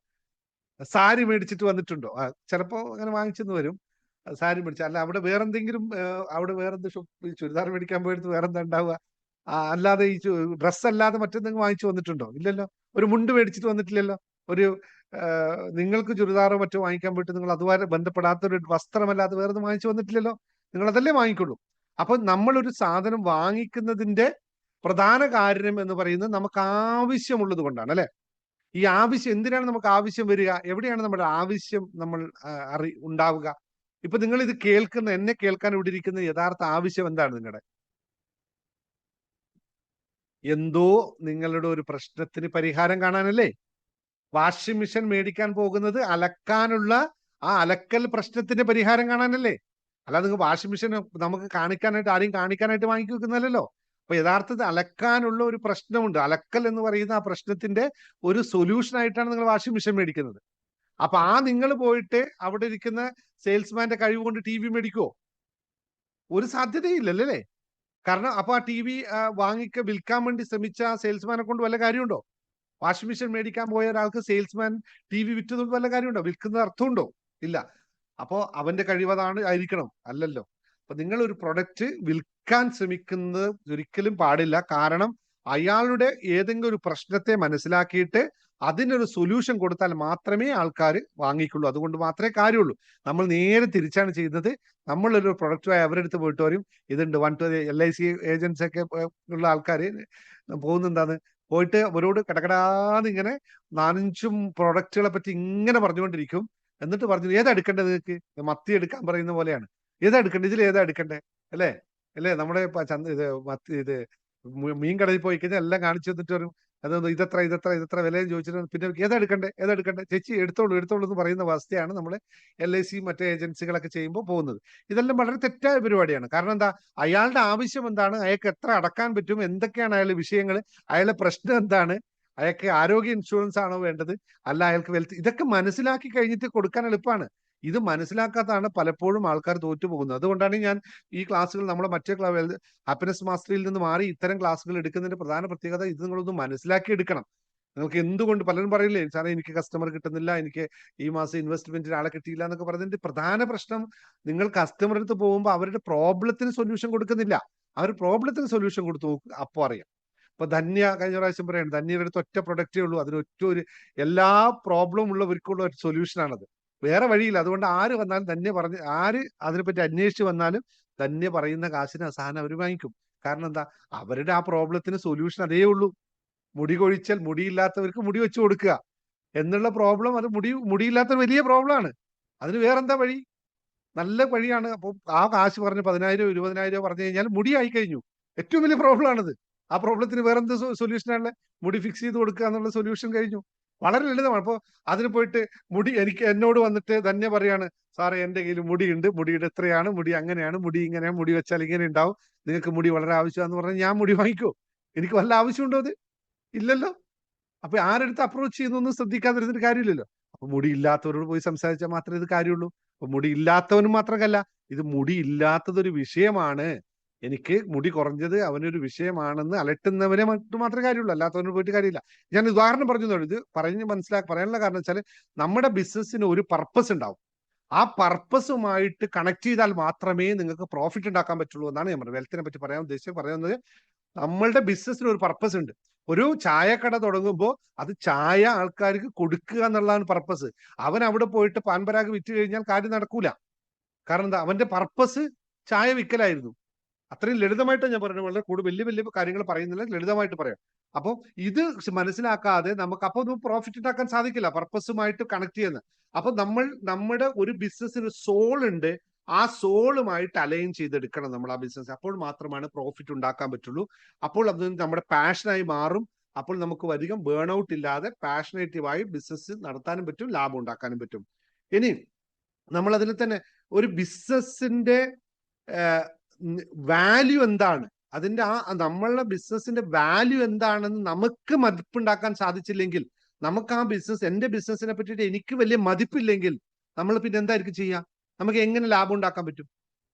സാരി മേടിച്ചിട്ട് വന്നിട്ടുണ്ടോ? ചിലപ്പോ അങ്ങനെ വാങ്ങിച്ചെന്ന് വരും, സാരി മേടിച്ച. അല്ല, അവിടെ വേറെന്തെങ്കിലും അവിടെ വേറെന്ത് ചുരിദാർ മേടിക്കാൻ പോയിട്ട് വേറെന്താ ഉണ്ടാവുക? അല്ലാതെ ഈ ഡ്രസ്സ് അല്ലാതെ മറ്റെന്തെങ്കിലും വാങ്ങിച്ചു വന്നിട്ടുണ്ടോ? ഇല്ലല്ലോ. ഒരു മുണ്ട് മേടിച്ചിട്ട് വന്നിട്ടില്ലല്ലോ. ഒരു നിങ്ങൾക്ക് ചുരിദാറോ മറ്റോ വാങ്ങിക്കാൻ പോയിട്ട് നിങ്ങൾ അതുവരെ ബന്ധപ്പെടാത്തൊരു വസ്ത്രമല്ലാതെ വേറെ ഒന്നും വാങ്ങിച്ചു വന്നിട്ടില്ലല്ലോ. നിങ്ങൾ അതല്ലേ വാങ്ങിക്കുള്ളൂ. അപ്പൊ നമ്മളൊരു സാധനം വാങ്ങിക്കുന്നതിന്റെ പ്രധാന കാര്യം എന്ന് പറയുന്നത് നമുക്ക് ആവശ്യമുള്ളത് കൊണ്ടാണ്, അല്ലെ? ഈ ആവശ്യം എന്തിനാണ് നമുക്ക് ആവശ്യം വരിക? എവിടെയാണ് നമ്മുടെ ആവശ്യം നമ്മൾ ഉണ്ടാവുക? ഇപ്പൊ നിങ്ങൾ ഇത് കേൾക്കുന്ന, എന്നെ കേൾക്കാൻ ഇവിടെ ഇരിക്കുന്ന യഥാർത്ഥ ആവശ്യം എന്താണ് നിങ്ങളുടെ? എന്തോ നിങ്ങളുടെ ഒരു പ്രശ്നത്തിന് പരിഹാരം കാണാനല്ലേ? വാഷിംഗ് മെഷീൻ മേടിക്കാൻ പോകുന്നത് അലക്കാനുള്ള ആ അലക്കൽ പ്രശ്നത്തിന്റെ പരിഹാരം കാണാനല്ലേ? അല്ലാതെ നിങ്ങൾ വാഷിംഗ് മെഷീൻ നമുക്ക് കാണിക്കാനായിട്ട്, ആരെയും കാണിക്കാനായിട്ട് വാങ്ങി വെക്കുന്നതല്ലോ. അപ്പൊ യഥാർത്ഥത്തിൽ അലക്കാനുള്ള ഒരു പ്രശ്നമുണ്ട്. അലക്കൽ എന്ന് പറയുന്ന ആ പ്രശ്നത്തിന്റെ ഒരു സൊല്യൂഷൻ ആയിട്ടാണ് നിങ്ങൾ വാഷിംഗ് മെഷീൻ മേടിക്കുന്നത്. അപ്പൊ നിങ്ങൾ പോയിട്ട് അവിടെ ഇരിക്കുന്ന സെയിൽസ്മാന്റെ കഴിവ് കൊണ്ട് TV മേടിക്കുവോ? ഒരു സാധ്യതയില്ലല്ലേ? കാരണം അപ്പൊ ആ TV വിൽക്കാൻ വേണ്ടി ശ്രമിച്ച സെയിൽസ്മാനെ കൊണ്ട് വല്ല കാര്യമുണ്ടോ? വാഷിംഗ് മെഷീൻ മേടിക്കാൻ പോയ ഒരാൾക്ക് സെയിൽസ്മാൻ TV വിറ്റതുകൊണ്ട് വല്ല കാര്യമുണ്ടോ? വിൽക്കുന്നത് അർത്ഥമുണ്ടോ? ഇല്ല. അപ്പോ അവന്റെ കഴിവതാണ് ആയിരിക്കണം? അല്ലല്ലോ. അപ്പൊ നിങ്ങൾ ഒരു പ്രൊഡക്റ്റ് വിൽക്കാൻ ശ്രമിക്കുന്നത് ഒരിക്കലും പാടില്ല. കാരണം അയാളുടെ ഏതെങ്കിലും ഒരു പ്രശ്നത്തെ മനസ്സിലാക്കിയിട്ട് അതിനൊരു സൊല്യൂഷൻ കൊടുത്താൽ മാത്രമേ ആൾക്കാർ വാങ്ങിക്കുള്ളൂ. അതുകൊണ്ട് മാത്രമേ കാര്യമുള്ളൂ. നമ്മൾ നേരെ തിരിച്ചാണ് ചെയ്യുന്നത്. നമ്മളൊരു പ്രൊഡക്റ്റുമായി അവരുടെ അടുത്ത് പോയിട്ട് വരും, ഇതുണ്ട് 1 LIC ഏജൻസി ഒക്കെ ഉള്ള ആൾക്കാർ പോകുന്നുണ്ടാന്ന് പോയിട്ട് അവരോട് കടകടാന്ന് ഇങ്ങനെ 4-5 പ്രോഡക്റ്റുകളെ പറ്റി ഇങ്ങനെ പറഞ്ഞുകൊണ്ടിരിക്കും. എന്നിട്ട് പറഞ്ഞു, ഏതാ എടുക്കേണ്ടത് നിങ്ങൾക്ക്? മത്തി എടുക്കാൻ പറയുന്ന പോലെയാണ്. ഏതാ എടുക്കേണ്ടത്? ഇതിൽ ഏതാ എടുക്കണ്ടേ? അല്ലേ? അല്ലേ? നമ്മുടെ ഇത് മീൻ കടയിൽ പോയി കഴിഞ്ഞാൽ എല്ലാം കാണിച്ചു തന്നിട്ട് വരും. അതൊന്ന് ഇതെത്ര വിലയും ചോദിച്ചിട്ട് പിന്നെ ഏതാ എടുക്കണ്ടേ ചേച്ചി എടുത്തോളൂ എന്ന് പറയുന്ന അവസ്ഥയാണ് നമ്മൾ LIC മറ്റേ ഏജൻസികളൊക്കെ ചെയ്യുമ്പോൾ പോകുന്നത്. ഇതെല്ലാം വളരെ തെറ്റായ പരിപാടിയാണ്. കാരണം എന്താ? അയാളുടെ ആവശ്യം എന്താണ്? അയാൾക്ക് എത്ര അടക്കാൻ പറ്റും? എന്തൊക്കെയാണ് അയാളുടെ വിഷയങ്ങൾ? അയാളുടെ പ്രശ്നം എന്താണ്? അയാൾക്ക് ആരോഗ്യ ഇൻഷുറൻസ് ആണോ വേണ്ടത്? അല്ല അയാൾക്ക് വെൽത്ത്? ഇതൊക്കെ മനസ്സിലാക്കി കഴിഞ്ഞിട്ട് കൊടുക്കാൻ എളുപ്പമാണ്. ഇത് മനസ്സിലാക്കാത്തതാണ് പലപ്പോഴും ആൾക്കാർ തോറ്റുപോകുന്നത്. അതുകൊണ്ടാണ് ഞാൻ ഈ ക്ലാസ്സുകൾ നമ്മളെ മറ്റേ ഹാപ്പിനെസ് മാസ്റ്ററിയിൽ നിന്ന് മാറി ഇത്തരം ക്ലാസ്സുകൾ എടുക്കുന്നതിന്റെ പ്രധാന പ്രത്യേകത ഇത് നിങ്ങളൊന്ന് മനസ്സിലാക്കി എടുക്കണം. നിങ്ങൾക്ക് എന്തുകൊണ്ട് പലരും പറയില്ലേ, സാറേ എനിക്ക് കസ്റ്റമർ കിട്ടുന്നില്ല, എനിക്ക് ഈ മാസം ഇൻവെസ്റ്റ്മെന്റിന് ആളെ കിട്ടിയില്ല എന്നൊക്കെ പറഞ്ഞതിന്റെ പ്രധാന പ്രശ്നം, നിങ്ങൾ കസ്റ്റമർ അടുത്ത് പോകുമ്പോൾ അവരുടെ പ്രോബ്ലത്തിന് സൊല്യൂഷൻ കൊടുക്കുന്നില്ല. അവർ പ്രോബ്ലത്തിന് സൊല്യൂഷൻ കൊടുത്തു നോക്കുക, അപ്പോൾ അറിയാം. ഇപ്പൊ ധന്യ കഴിഞ്ഞ പ്രാവശ്യം പറയാണ്, ധന്യയുടെ അടുത്ത് ഒറ്റ പ്രൊഡക്റ്റേ ഉള്ളൂ, അതിന് എല്ലാ പ്രോബ്ലം ഉള്ളവർക്കുള്ള ഒരു സൊല്യൂഷനാണത്. വേറെ വഴിയില്ല. അതുകൊണ്ട് ആര് വന്നാലും ആര് അതിനെപ്പറ്റി അന്വേഷിച്ച് വന്നാലും ധന്യ പറയുന്ന കാശിന് സാധനം അവർ വാങ്ങിക്കും. കാരണം എന്താ, അവരുടെ ആ പ്രോബ്ലത്തിന് സൊല്യൂഷൻ അതേ ഉള്ളൂ. മുടി കൊഴിച്ചാൽ മുടിയില്ലാത്തവർക്ക് മുടി വെച്ച് കൊടുക്കുക എന്നുള്ള പ്രോബ്ലം, അത് മുടിയില്ലാത്ത വലിയ പ്രോബ്ലമാണ്. അതിന് വേറെന്താ വഴി? നല്ല വഴിയാണ്. അപ്പോൾ ആ കാശ് പറഞ്ഞ് 10,000 20,000 പറഞ്ഞു കഴിഞ്ഞാൽ മുടി ആയി കഴിഞ്ഞു. ഏറ്റവും വലിയ പ്രോബ്ലം ആണിത്. ആ പ്രോബ്ലത്തിന് വേറെന്ത് സൊല്യൂഷനാണ്? മുടി ഫിക്സ് ചെയ്ത് കൊടുക്കുക എന്നുള്ള സൊല്യൂഷൻ കഴിഞ്ഞു. വളരെ ലളിതമാണ്. അപ്പോൾ അതിന് പോയിട്ട് എന്നോട് വന്നിട്ട് തന്നെ പറയാണ്, സാറേ എൻ്റെ കയ്യിൽ മുടിയുണ്ട്, മുടിയുടെ എത്രയാണ്, മുടി അങ്ങനെയാണ്, മുടി ഇങ്ങനെയാണ്, മുടി വെച്ചാൽ ഇങ്ങനെ ഉണ്ടാവും, നിങ്ങൾക്ക് മുടി വളരെ ആവശ്യമാണെന്ന് പറഞ്ഞാൽ ഞാൻ മുടി വാങ്ങിക്കോ? എനിക്ക് വല്ല ആവശ്യമുണ്ടോ? അത് ഇല്ലല്ലോ. അപ്പൊ ആരെടുത്ത് അപ്രോച്ച് ചെയ്യുന്നൊന്നും ശ്രദ്ധിക്കാതിരുന്നിട്ട് കാര്യമില്ലല്ലോ. അപ്പൊ മുടി ഇല്ലാത്തവരോട് പോയി സംസാരിച്ചാൽ മാത്രമേ ഇത് കാര്യമുള്ളൂ. അപ്പൊ മുടി ഇല്ലാത്തവനും മാത്രമല്ല, ഇത് മുടി ഇല്ലാത്തതൊരു വിഷയമാണ്, എനിക്ക് മുടി കുറഞ്ഞത് അവനൊരു വിഷയമാണെന്ന് അലട്ടുന്നവനെ മാത്രമേ കാര്യമുള്ളൂ, അല്ലാത്തവന് പോയിട്ട് കാര്യമില്ല. ഞാൻ ഉദാഹരണം പറഞ്ഞു. ഇത് പറയാനുള്ള കാരണം വെച്ചാൽ നമ്മുടെ ബിസിനസ്സിന് ഒരു പർപ്പസ് ഉണ്ടാവും. ആ പർപ്പസുമായിട്ട് കണക്ട് ചെയ്താൽ മാത്രമേ നിങ്ങൾക്ക് പ്രോഫിറ്റ് ഉണ്ടാക്കാൻ പറ്റുള്ളൂ എന്നാണ് ഞാൻ പറയുന്നത്. വെൽത്തിനെ പറ്റി പറയുന്നത് നമ്മളുടെ ബിസിനസ്സിന് ഒരു പർപ്പസ് ഉണ്ട്. ഒരു ചായക്കട തുടങ്ങുമ്പോൾ അത് ചായ ആൾക്കാർക്ക് കൊടുക്കുക എന്നുള്ളതാണ് പർപ്പസ്. അവൻ അവിടെ പോയിട്ട് പാൻപരാഗ് വിറ്റ് കഴിഞ്ഞാൽ കാര്യം നടക്കൂല. കാരണം എന്താ, അവന്റെ പർപ്പസ് ചായ വിൽക്കലായിരുന്നു. അത്രയും ലളിതമായിട്ട് ഞാൻ പറയുന്നത്. വളരെ വലിയ വലിയ കാര്യങ്ങൾ പറയുന്നില്ല, ലളിതമായിട്ട് പറയാം. അപ്പോൾ ഇത് മനസ്സിലാക്കാതെ നമുക്ക് അപ്പോൾ ഒന്നും പ്രോഫിറ്റ് ഉണ്ടാക്കാൻ സാധിക്കില്ല, പർപ്പസുമായിട്ട് കണക്ട് ചെയ്യുന്ന. അപ്പൊ നമ്മുടെ ഒരു ബിസിനസ്സിന് സോൾ ഉണ്ട്, ആ സോളുമായിട്ട് അലൈൻ ചെയ്തെടുക്കണം നമ്മൾ ആ ബിസിനസ്. അപ്പോൾ മാത്രമാണ് പ്രോഫിറ്റ് ഉണ്ടാക്കാൻ പറ്റുള്ളൂ. അപ്പോൾ അത് നമ്മുടെ പാഷനായി മാറും. അപ്പോൾ നമുക്ക് അധികം ബേൺ ഔട്ട് ഇല്ലാതെ പാഷനേറ്റീവായി ബിസിനസ് നടത്താനും പറ്റും, ലാഭം ഉണ്ടാക്കാനും പറ്റും. ഇനി നമ്മൾ അതിൽ തന്നെ ഒരു ബിസിനസിന്റെ വാല്യൂ എന്താണ്, അതിന്റെ നമ്മളുടെ ബിസിനസിന്റെ വാല്യൂ എന്താണെന്ന് നമുക്ക് മതിപ്പുണ്ടാക്കാൻ സാധിച്ചില്ലെങ്കിൽ, നമുക്ക് ആ ബിസിനസ്, എന്റെ ബിസിനസിനെ പറ്റിയിട്ട് എനിക്ക് വലിയ മതിപ്പില്ലെങ്കിൽ നമ്മൾ പിന്നെ എന്തായിരിക്കും ചെയ്യുക? നമുക്ക് എങ്ങനെ ലാഭം ഉണ്ടാക്കാൻ പറ്റും?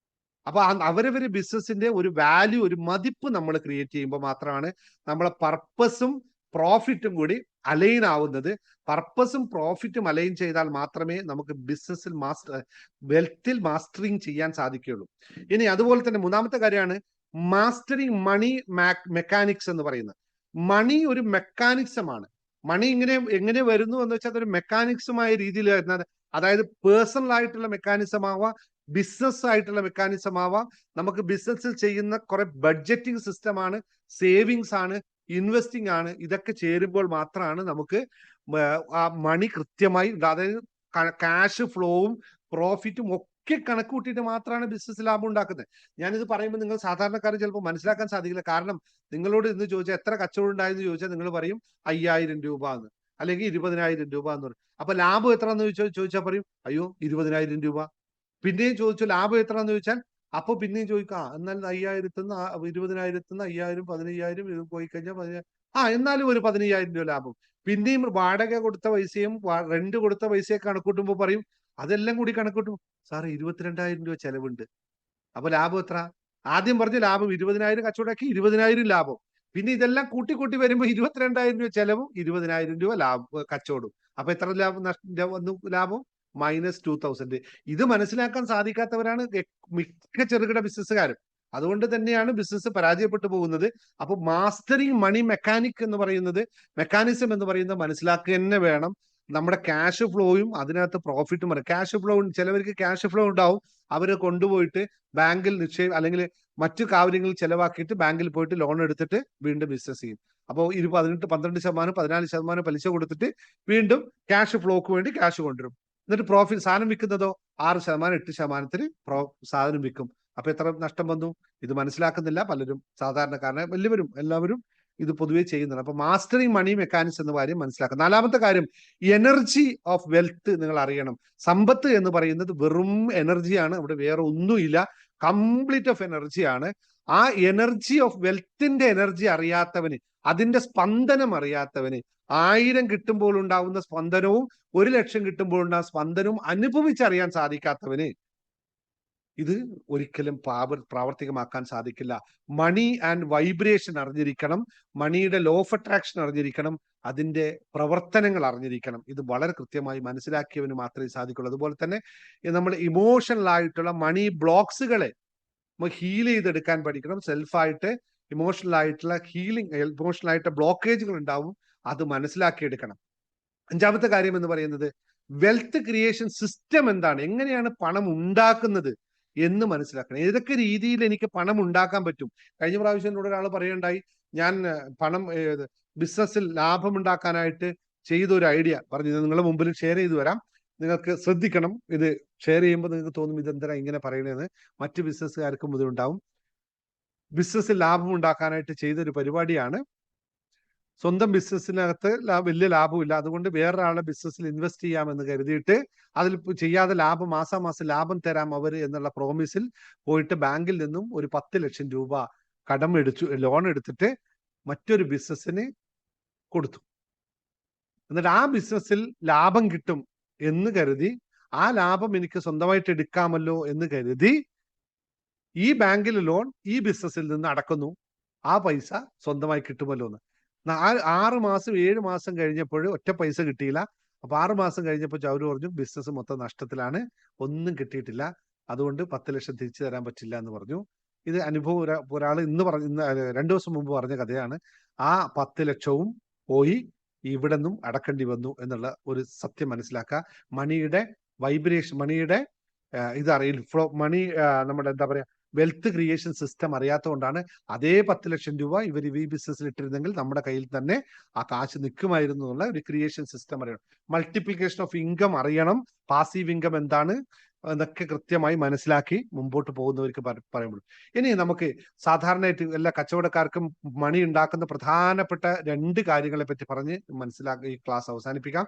അപ്പൊ അവരവര് ബിസിനസിന്റെ ഒരു വാല്യൂ, ഒരു മതിപ്പ് നമ്മൾ ക്രിയേറ്റ് ചെയ്യുമ്പോൾ മാത്രമാണ് നമ്മളെ പർപ്പസും പ്രോഫിറ്റും കൂടി അലൈൻ ആവുന്നത്. പർപ്പസും പ്രോഫിറ്റും അലൈൻ ചെയ്താൽ മാത്രമേ നമുക്ക് ബിസിനസ്സിൽ വെൽത്തിൽ മാസ്റ്ററിങ് ചെയ്യാൻ സാധിക്കുകയുള്ളൂ. ഇനി അതുപോലെ തന്നെ മൂന്നാമത്തെ കാര്യമാണ് മാസ്റ്ററിങ് മണി മെക്കാനിക്സ് എന്ന് പറയുന്നത്. മണി ഒരു മെക്കാനിക്സമാണ്. മണി എങ്ങനെ വരുന്നു എന്ന് വെച്ചാൽ അതൊരു മെക്കാനിക്സുമായ രീതിയിൽ വരുന്നത്. അതായത് പേഴ്സണൽ ആയിട്ടുള്ള മെക്കാനിസം ആവാം, ബിസിനസ് ആയിട്ടുള്ള മെക്കാനിസം ആവാം. നമുക്ക് ബിസിനസ്സിൽ ചെയ്യുന്ന കുറെ ബഡ്ജറ്റിംഗ് സിസ്റ്റമാണ്, സേവിങ്സ് ആണ്, ഇൻവെസ്റ്റിംഗ് ആണ്. ഇതൊക്കെ ചേരുമ്പോൾ മാത്രമാണ് നമുക്ക് ആ മണി കൃത്യമായി, അതായത് ക്യാഷ് ഫ്ലോവും പ്രോഫിറ്റും ഒക്കെ കണക്ക് കൂട്ടിയിട്ട് മാത്രമാണ് ബിസിനസ് ലാഭം ഉണ്ടാക്കുന്നത്. ഞാനിത് പറയുമ്പോൾ നിങ്ങൾ സാധാരണക്കാരൻ ചിലപ്പോൾ മനസ്സിലാക്കാൻ സാധിക്കില്ല. കാരണം നിങ്ങളോട് ഇന്ന് ചോദിച്ചാൽ എത്ര കച്ചവടം ഉണ്ടായെന്ന് ചോദിച്ചാൽ നിങ്ങൾ പറയും 5,000 രൂപ എന്ന്, അല്ലെങ്കിൽ 20,000 രൂപ എന്ന് പറയും. അപ്പൊ ലാഭം എത്ര എന്ന് ചോദിച്ചാൽ പറയും അയ്യോ 20,000 രൂപ. പിന്നെയും ചോദിച്ചു ലാഭം എത്ര എന്ന് ചോദിച്ചാൽ അപ്പൊ പിന്നെയും ചോദിക്കാം, എന്നാൽ 5,000 20,000 5,000 15,000 ഇത് പോയി കഴിഞ്ഞാൽ എന്നാലും ഒരു 15,000 രൂപ ലാഭം. പിന്നെയും വാടക കൊടുത്ത പൈസയും റെന്റ് കൊടുത്ത പൈസയൊക്കെ കണക്കൂട്ടുമ്പോൾ പറയും, അതെല്ലാം കൂടി കണക്കൂട്ടും സാറ് 22,000 രൂപ ചെലവുണ്ട്. അപ്പൊ ലാഭം എത്ര? ആദ്യം പറഞ്ഞ ലാഭം 20,000 കച്ചവടമാക്കി 20,000 ലാഭം. പിന്നെ ഇതെല്ലാം കൂട്ടി വരുമ്പോൾ 22,000 രൂപ ചെലവും 20,000 രൂപ കച്ചവടവും. അപ്പൊ എത്ര ലാഭം? -2,000. ഇത് മനസ്സിലാക്കാൻ സാധിക്കാത്തവരാണ് മിക്ക ചെറുകിട ബിസിനസ്സുകാരും. അതുകൊണ്ട് തന്നെയാണ് ബിസിനസ് പരാജയപ്പെട്ടു പോകുന്നത്. അപ്പൊ മാസ്റ്ററിങ് മണി മെക്കാനിസം എന്ന് പറയുന്നത് മനസ്സിലാക്കുക തന്നെ വേണം. നമ്മുടെ ക്യാഷ് ഫ്ലോയും അതിനകത്ത് പ്രോഫിറ്റും വരും. ക്യാഷ് ഫ്ലോ, ചിലവർക്ക് ക്യാഷ് ഫ്ലോ ഉണ്ടാവും, അവര് കൊണ്ടുപോയിട്ട് ബാങ്കിൽ അല്ലെങ്കിൽ മറ്റു കാര്യങ്ങളിൽ ചെലവാക്കിയിട്ട് ബാങ്കിൽ പോയിട്ട് ലോൺ എടുത്തിട്ട് വീണ്ടും ബിസിനസ് ചെയ്യും. അപ്പോൾ 18, 12%, 14% പലിശ കൊടുത്തിട്ട് വീണ്ടും ക്യാഷ് ഫ്ലോക്ക് വേണ്ടി ക്യാഷ് കൊണ്ടുവരും. എന്നിട്ട് പ്രോഫിറ്റ്, സാധനം വിൽക്കുന്നതോ 6%, 8%-ന് സാധനം വിൽക്കും. അപ്പൊ എത്ര നഷ്ടം വന്നു? ഇത് മനസ്സിലാക്കുന്നില്ല പലരും, സാധാരണക്കാരനെ എല്ലാവരും ഇത് പൊതുവെ ചെയ്യുന്നുണ്ട്. അപ്പൊ മാസ്റ്ററിങ് മണി മെക്കാനിക്സ് എന്ന കാര്യം മനസ്സിലാക്കുക. നാലാമത്തെ കാര്യം എനർജി ഓഫ് വെൽത്ത് നിങ്ങൾ അറിയണം. സമ്പത്ത് എന്ന് പറയുന്നത് വെറും എനർജിയാണ്, അവിടെ വേറെ ഒന്നുമില്ല, കംപ്ലീറ്റ് ഓഫ് എനർജിയാണ്. ആ എനർജി ഓഫ് വെൽത്തിന്റെ എനർജി അറിയാത്തവന്, അതിന്റെ സ്പന്ദനം അറിയാത്തവന്, 1000 കിട്ടുമ്പോൾ ഉണ്ടാകുന്ന സ്പന്ദനവും 1,00,000 കിട്ടുമ്പോൾ ഉണ്ടാകുന്ന സ്പന്ദനവും അനുഭവിച്ചറിയാൻ സാധിക്കാത്തവന് ഇത് ഒരിക്കലും പ്രാവർത്തികമാക്കാൻ സാധിക്കില്ല. മണി ആൻഡ് വൈബ്രേഷൻ അറിഞ്ഞിരിക്കണം, മണിയുടെ ലോ ഓഫ് അട്രാക്ഷൻ അറിഞ്ഞിരിക്കണം, അതിന്റെ പ്രവർത്തനങ്ങൾ അറിഞ്ഞിരിക്കണം. ഇത് വളരെ കൃത്യമായി മനസ്സിലാക്കിയവന് മാത്രമേ സാധിക്കുള്ളൂ. അതുപോലെ തന്നെ നമ്മൾ ഇമോഷണൽ ആയിട്ടുള്ള മണി ബ്ലോക്സുകളെ ഹീൽ ചെയ്തെടുക്കാൻ പഠിക്കണം. സെൽഫായിട്ട് ഇമോഷണൽ ആയിട്ടുള്ള ഹീലിംഗ്, ഇമോഷണൽ ആയിട്ട് ബ്ലോക്കേജുകൾ ഉണ്ടാവും. അത് മനസ്സിലാക്കിയെടുക്കണം. അഞ്ചാമത്തെ കാര്യം എന്ന് പറയുന്നത് വെൽത്ത് ക്രിയേഷൻ സിസ്റ്റം എന്താണ്, എങ്ങനെയാണ് പണം ഉണ്ടാക്കുന്നത് എന്ന് മനസ്സിലാക്കണം. ഏതൊക്കെ രീതിയിൽ എനിക്ക് പണം ഉണ്ടാക്കാൻ പറ്റും. കഴിഞ്ഞ പ്രാവശ്യം എന്നോട് ഒരാൾ പറയുണ്ടായി, ഞാൻ പണം ബിസിനസ്സിൽ ലാഭം ഉണ്ടാക്കാനായിട്ട് ചെയ്ത ഒരു ഐഡിയ പറഞ്ഞു. നിങ്ങളുടെ മുമ്പിൽ ഷെയർ ചെയ്തു വരാം. നിങ്ങൾക്ക് ശ്രദ്ധിക്കണം. ഇത് ഷെയർ ചെയ്യുമ്പോൾ നിങ്ങൾക്ക് തോന്നും ഇതെന്തിനാ ഇങ്ങനെ പറയണതെന്ന്. മറ്റ് ബിസിനസ്സുകാർക്കും ഇതുണ്ടാവും. ബിസിനസ്സിൽ ലാഭം ഉണ്ടാക്കാനായിട്ട് ചെയ്തൊരു പരിപാടിയാണ്. സ്വന്തം ബിസിനസ്സിനകത്ത് വലിയ ലാഭമില്ല, അതുകൊണ്ട് വേറൊരാളുടെ ബിസിനസ്സിൽ ഇൻവെസ്റ്റ് ചെയ്യാമെന്ന് കരുതിയിട്ട് അതിൽ ചെയ്യാതെ മാസം ലാഭം തരാം അവർ എന്നുള്ള പ്രോമിസിൽ പോയിട്ട് ബാങ്കിൽ നിന്നും ഒരു 10 ലക്ഷം രൂപ ലോൺ എടുത്തിട്ട് മറ്റൊരു ബിസിനസ്സിന് കൊടുത്തു. എന്നിട്ട് ആ ബിസിനസ്സിൽ ലാഭം കിട്ടും എന്ന് കരുതി, ആ ലാഭം എനിക്ക് സ്വന്തമായിട്ട് എടുക്കാമല്ലോ എന്ന് കരുതി ഈ ബാങ്കിൽ ലോൺ ഈ ബിസിനസ്സിൽ നിന്ന് അടക്കുന്നു. ആ പൈസ സ്വന്തമായി കിട്ടുമല്ലോ എന്ന്. 6 മാസം 7 മാസം കഴിഞ്ഞപ്പോൾ ഒറ്റ പൈസ കിട്ടിയില്ല. അപ്പൊ 6 മാസം കഴിഞ്ഞപ്പോൾ അവർ പറഞ്ഞു ബിസിനസ് മൊത്തം നഷ്ടത്തിലാണ്, ഒന്നും കിട്ടിയിട്ടില്ല, അതുകൊണ്ട് 10 ലക്ഷം തിരിച്ചു തരാൻ പറ്റില്ല എന്ന് പറഞ്ഞു. ഇത് അനുഭവം ഒരാൾ ഇന്ന് 2 ദിവസം മുമ്പ് പറഞ്ഞ കഥയാണ്. ആ 10 ലക്ഷവും പോയി, ഇവിടെ നിന്നും അടക്കേണ്ടി വന്നു എന്നുള്ള ഒരു സത്യം മനസ്സിലാക്കുക. മണിയുടെ വൈബ്രേഷൻ, മണിയുടെ ഇതറിയില്ല, മണി നമ്മുടെ എന്താ പറയാ വെൽത്ത് ക്രിയേഷൻ സിസ്റ്റം അറിയാത്തതുകൊണ്ടാണ്. അതേ 10 ലക്ഷം രൂപ ഇവർ ഈ ബിസിനസ്സിൽ ഇട്ടിരുന്നെങ്കിൽ നമ്മുടെ കയ്യിൽ തന്നെ ആ കാശ് നിൽക്കുമായിരുന്നു എന്നുള്ള ഒരു ക്രിയേഷൻ സിസ്റ്റം അറിയണം. മൾട്ടിപ്ലിക്കേഷൻ ഓഫ് ഇൻകം അറിയണം. പാസീവ് ഇൻകം എന്താണ് എന്നൊക്കെ കൃത്യമായി മനസ്സിലാക്കി മുമ്പോട്ട് പോകുന്നവർക്ക് പറയുമ്പോൾ. ഇനി നമുക്ക് സാധാരണയായിട്ട് എല്ലാ കച്ചവടക്കാർക്കും മണി ഉണ്ടാക്കുന്ന പ്രധാനപ്പെട്ട 2 കാര്യങ്ങളെ പറ്റി പറഞ്ഞ് മനസ്സിലാക്കി ഈ ക്ലാസ് അവസാനിപ്പിക്കാം.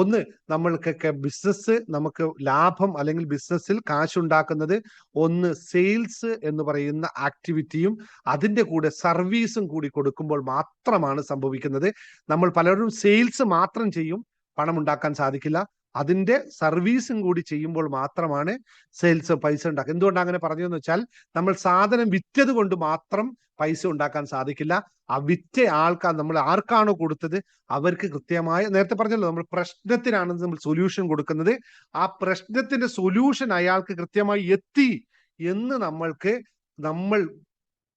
ഒന്ന്, നമ്മൾക്കൊക്കെ ബിസിനസ്, നമുക്ക് ലാഭം അല്ലെങ്കിൽ ബിസിനസ്സിൽ കാശുണ്ടാക്കുന്നത് ഒന്ന് സെയിൽസ് എന്ന് പറയുന്ന ആക്ടിവിറ്റിയും അതിൻ്റെ കൂടെ സർവീസും കൂടി കൊടുക്കുമ്പോൾ മാത്രമാണ് സംഭവിക്കുന്നത്. നമ്മൾ പലരും സെയിൽസ് മാത്രം ചെയ്യും, പണം ഉണ്ടാക്കാൻ സാധിക്കില്ല. അതിന്റെ സർവീസും കൂടി ചെയ്യുമ്പോൾ മാത്രമാണ് സെയിൽസ് പൈസ ഉണ്ടാക്കുക. എന്തുകൊണ്ട് അങ്ങനെ പറഞ്ഞതെന്ന് വെച്ചാൽ, നമ്മൾ സാധനം വിറ്റത് കൊണ്ട് മാത്രം പൈസ ഉണ്ടാക്കാൻ സാധിക്കില്ല. ആ വിറ്റ ആൾക്കാർ, നമ്മൾ ആർക്കാണോ കൊടുത്തത് അവർക്ക് കൃത്യമായ, നേരത്തെ പറഞ്ഞല്ലോ നമ്മൾ പ്രശ്നത്തിനാണ് നമ്മൾ സൊല്യൂഷൻ കൊടുക്കുന്നത്, ആ പ്രശ്നത്തിന്റെ സൊല്യൂഷൻ അയാൾക്ക് കൃത്യമായി എത്തി എന്ന് നമ്മൾ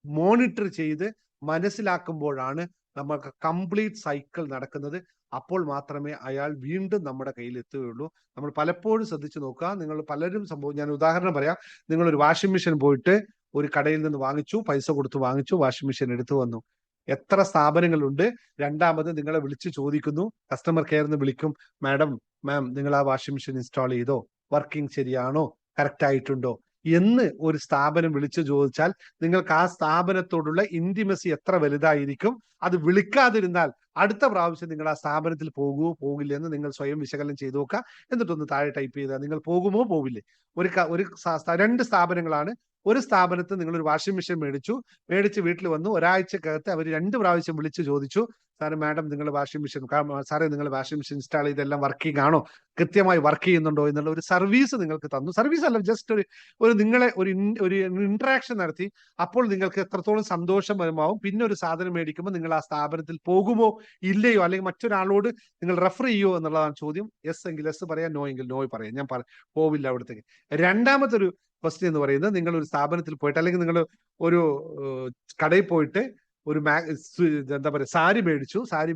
മോണിറ്റർ ചെയ്ത് മനസ്സിലാക്കുമ്പോഴാണ് നമ്മൾക്ക് കംപ്ലീറ്റ് സൈക്കിൾ നടക്കുന്നത്. അപ്പോൾ മാത്രമേ അയാൾ വീണ്ടും നമ്മുടെ കയ്യിൽ എത്തുകയുള്ളൂ. നമ്മൾ പലപ്പോഴും ശ്രദ്ധിച്ചു നോക്കുക. നിങ്ങൾ പലരും ഞാൻ ഉദാഹരണം പറയാം. നിങ്ങളൊരു വാഷിംഗ് മെഷീൻ പോയിട്ട് ഒരു കടയിൽ നിന്ന് വാങ്ങിച്ചു, പൈസ കൊടുത്ത് വാങ്ങിച്ചു, വാഷിംഗ് മെഷീൻ എടുത്തു വന്നു. എത്ര സ്ഥാപനങ്ങളുണ്ട്. രണ്ടാമത് നിങ്ങളെ വിളിച്ച് ചോദിക്കുന്നു, കസ്റ്റമർ കെയറിന്ന് വിളിക്കും, മാം നിങ്ങൾ ആ വാഷിംഗ് മെഷീൻ ഇൻസ്റ്റാൾ ചെയ്തോ, വർക്കിംഗ് ശരിയാണോ, കറക്റ്റ് ആയിട്ടുണ്ടോ എന്ന് ഒരു സ്ഥാപനം വിളിച്ചു ചോദിച്ചാൽ നിങ്ങൾക്ക് ആ സ്ഥാപനത്തോടുള്ള ഇന്റിമസി എത്ര വലുതായിരിക്കും. അത് വിളിക്കാതിരുന്നാൽ അടുത്ത പ്രാവശ്യം നിങ്ങൾ ആ സ്ഥാപനത്തിൽ പോകുമോ പോകില്ല എന്ന് നിങ്ങൾ സ്വയം വിശകലനം ചെയ്തു നോക്കുക. എന്നിട്ടൊന്ന് താഴെ ടൈപ്പ് ചെയ്താൽ നിങ്ങൾ പോകുമോ പോകില്ലേ. 2 സ്ഥാപനങ്ങളാണ്. ഒരു സ്ഥാപനത്തിൽ നിങ്ങൾ ഒരു വാഷിംഗ് മെഷീൻ മേടിച്ച് വീട്ടിൽ വന്നു. ഒരാഴ്ചക്കകത്ത് അവർ 2 പ്രാവശ്യം വിളിച്ച് ചോദിച്ചു, സാറേ മാഡം നിങ്ങൾ വാഷിംഗ് മെഷീൻ, സാറേ നിങ്ങൾ വാഷിംഗ് മെഷീൻ ഇൻസ്റ്റാൾ ചെയ്തെല്ലാം വർക്കിംഗ് ആണോ, കൃത്യമായി വർക്ക് ചെയ്യുന്നുണ്ടോ എന്നുള്ള ഒരു സർവീസ് നിങ്ങൾക്ക് തന്നു. സർവീസ് അല്ല, ജസ്റ്റ് നിങ്ങളെ ഒരു ഇന്ററാക്ഷൻ നടത്തി. അപ്പോൾ നിങ്ങൾക്ക് എത്രത്തോളം സന്തോഷമാവും. പിന്നെ ഒരു സാധനം മേടിക്കുമ്പോൾ നിങ്ങൾ ആ സ്ഥാപനത്തിൽ പോകുമോ ഇല്ലയോ, അല്ലെങ്കിൽ മറ്റൊരാളോട് നിങ്ങൾ റെഫർ ചെയ്യുമോ എന്നുള്ളതാണ് ചോദ്യം. യെസ് എങ്കിൽ യെസ് പറയാം, നോ എങ്കിൽ നോ പറയാം. ഞാൻ പോവില്ല അവിടത്തേക്ക്. രണ്ടാമത്തെ ഒരു ക്വസ്റ്റ്യൻ എന്ന് പറയുന്നത്, നിങ്ങൾ ഒരു സ്ഥാപനത്തിൽ പോയിട്ട് അല്ലെങ്കിൽ നിങ്ങൾ ഒരു കടയിൽ പോയിട്ട് ഒരു എന്താ പറയുക സാരി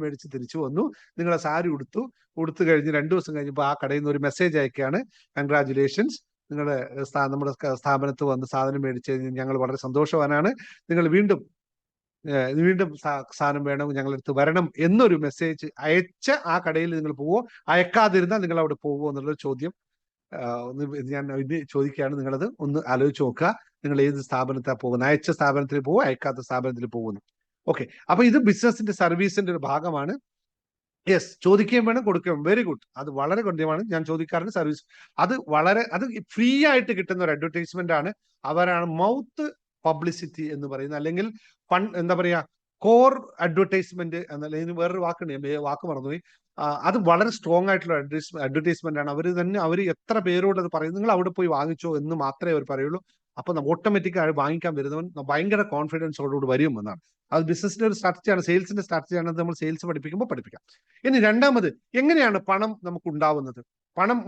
മേടിച്ച് തിരിച്ചു വന്നു. നിങ്ങൾ ആ സാരി ഉടുത്തു കഴിഞ്ഞ് 2 ദിവസം കഴിഞ്ഞപ്പോൾ ആ കടയിൽ നിന്ന് ഒരു മെസ്സേജ് അയക്കുകയാണ്, കൺഗ്രാജുലേഷൻസ്, നമ്മുടെ സ്ഥാപനത്തിൽ വന്ന് സാധനം മേടിച്ച് ഞങ്ങൾ വളരെ സന്തോഷവാനാണ്, നിങ്ങൾ വീണ്ടും സാധനം വേണം, ഞങ്ങളടുത്ത് വരണം എന്നൊരു മെസ്സേജ് അയച്ച ആ കടയിൽ നിങ്ങൾ പോവോ, അയക്കാതിരുന്നാൽ നിങ്ങൾ അവിടെ പോവോ എന്നുള്ളൊരു ചോദ്യം ഞാൻ ഇത് ചോദിക്കുകയാണ്. നിങ്ങളത് ഒന്ന് ആലോചിച്ച് നോക്കുക. നിങ്ങൾ ഏത് സ്ഥാപനത്തിലാണ് പോകുന്നത്, അയച്ച സ്ഥാപനത്തിൽ പോകുമോ അയക്കാത്ത സ്ഥാപനത്തിൽ പോകുന്നു. ഓക്കെ, അപ്പൊ ഇത് ബിസിനസിന്റെ സർവീസിന്റെ ഒരു ഭാഗമാണ്. യെസ്, ചോദിക്കുകയും വേണം, കൊടുക്കുകയും. വെരി ഗുഡ്, അത് വളരെ ഗണ്യമാണ്. ഞാൻ ചോദിക്കാറുണ്ട് സർവീസ്. അത് ഫ്രീ ആയിട്ട് കിട്ടുന്ന ഒരു അഡ്വർടൈസ്മെന്റ് ആണ്. അവരാണ് മൗത്ത് പബ്ലിസിറ്റി എന്ന് പറയുന്നത്, അല്ലെങ്കിൽ എന്താ പറയാ കോർ അഡ്വർടൈസ്മെന്റ് എന്നല്ല, ഇതിന് വേറൊരു വാക്കുണ്ട്, വാക്ക് മറന്നുപോയി. അത് വളരെ സ്ട്രോങ് ആയിട്ടുള്ള അഡ്വർടൈസ്മെന്റ് ആണ്. അവർ എത്ര പേരോട് അത് പറയും, നിങ്ങൾ അവിടെ പോയി വാങ്ങിച്ചോ എന്ന് മാത്രമേ അവർ പറയുള്ളൂ. അപ്പൊ ഓട്ടോമാറ്റിക്കായി വാങ്ങിക്കാൻ വരുന്നവൻ ഭയങ്കര കോൺഫിഡൻസോടുകൂടി വരും എന്നാണ്. അത് ബിസിനസിന്റെ ഒരു സ്ട്രാറ്റജിയാണ്, സെയിൽസിന്റെ സ്ട്രാറ്റജിയാണ്. നമ്മൾ സെയിൽസ് പഠിപ്പിക്കുമ്പോൾ പഠിപ്പിക്കാം. ഇനി രണ്ടാമത്, എങ്ങനെയാണ് പണം നമുക്ക് ഉണ്ടാവുന്നത്?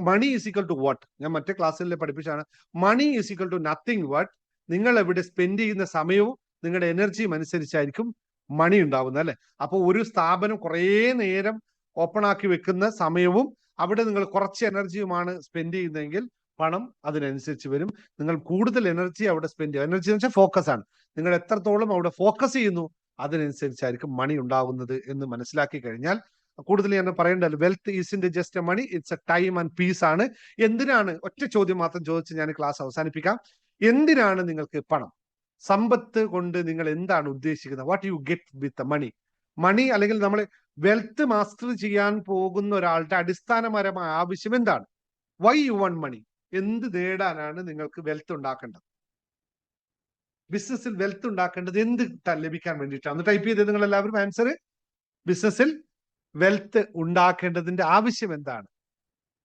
Money is equal to what? ഞാൻ മറ്റേ ക്ലാസ്സിൽ പഠിപ്പിച്ചാണ്. Money is equal to nothing what. നിങ്ങൾ എവിടെ സ്പെൻഡ് ചെയ്യുന്ന സമയവും നിങ്ങളുടെ എനർജിയും അനുസരിച്ചായിരിക്കും മണി ഉണ്ടാവുന്നത്, അല്ലെ? അപ്പൊ ഒരു സ്ഥാപനം കുറേ നേരം ഓപ്പൺ ആക്കി വെക്കുന്ന സമയവും അവിടെ നിങ്ങൾ കുറച്ച് എനർജിയുമാണ് സ്പെൻഡ് ചെയ്യുന്നതെങ്കിൽ പണം അതിനനുസരിച്ച് വരും. നിങ്ങൾ കൂടുതൽ എനർജി അവിടെ സ്പെൻഡ് ചെയ്യുക, എനർജി എന്ന് വെച്ചാൽ ഫോക്കസ് ആണ്. നിങ്ങൾ എത്രത്തോളം അവിടെ ഫോക്കസ് ചെയ്യുന്നു അതിനനുസരിച്ചായിരിക്കും മണി ഉണ്ടാവുന്നത് എന്ന് മനസ്സിലാക്കി കഴിഞ്ഞാൽ കൂടുതൽ ഞാൻ പറയേണ്ടത്, wealth isn't just a money, it's a time and peace ആണ്. എന്തിനാണ്, ഒറ്റ ചോദ്യം മാത്രം ചോദിച്ച് ഞാൻ ക്ലാസ് അവസാനിപ്പിക്കാം. എന്തിനാണ് നിങ്ങൾക്ക് പണം? സമ്പത്ത് കൊണ്ട് നിങ്ങൾ എന്താണ് ഉദ്ദേശിക്കുന്നത്? വാട്ട് യു ഗെറ്റ് വിത്ത് മണി? മണി അല്ലെങ്കിൽ നമ്മൾ വെൽത്ത് മാസ്റ്റർ ചെയ്യാൻ പോകുന്ന ഒരാളുടെ അടിസ്ഥാനപരമായ ആവശ്യം എന്താണ്? വൈ യു വാണ്ട് മണി? എന്ത് നേടാനാണ് നിങ്ങൾക്ക് വെൽത്ത് ഉണ്ടാക്കേണ്ടത്? ബിസിനസ്സിൽ വെൽത്ത് ഉണ്ടാക്കേണ്ടത് എന്ത് ലഭിക്കാൻ വേണ്ടിയിട്ടാണ്? ടൈപ്പ് ചെയ്ത് നിങ്ങൾ എല്ലാവരും ആൻസർ. ബിസിനസ്സിൽ വെൽത്ത് ഉണ്ടാക്കേണ്ടതിന്റെ ആവശ്യം എന്താണ്?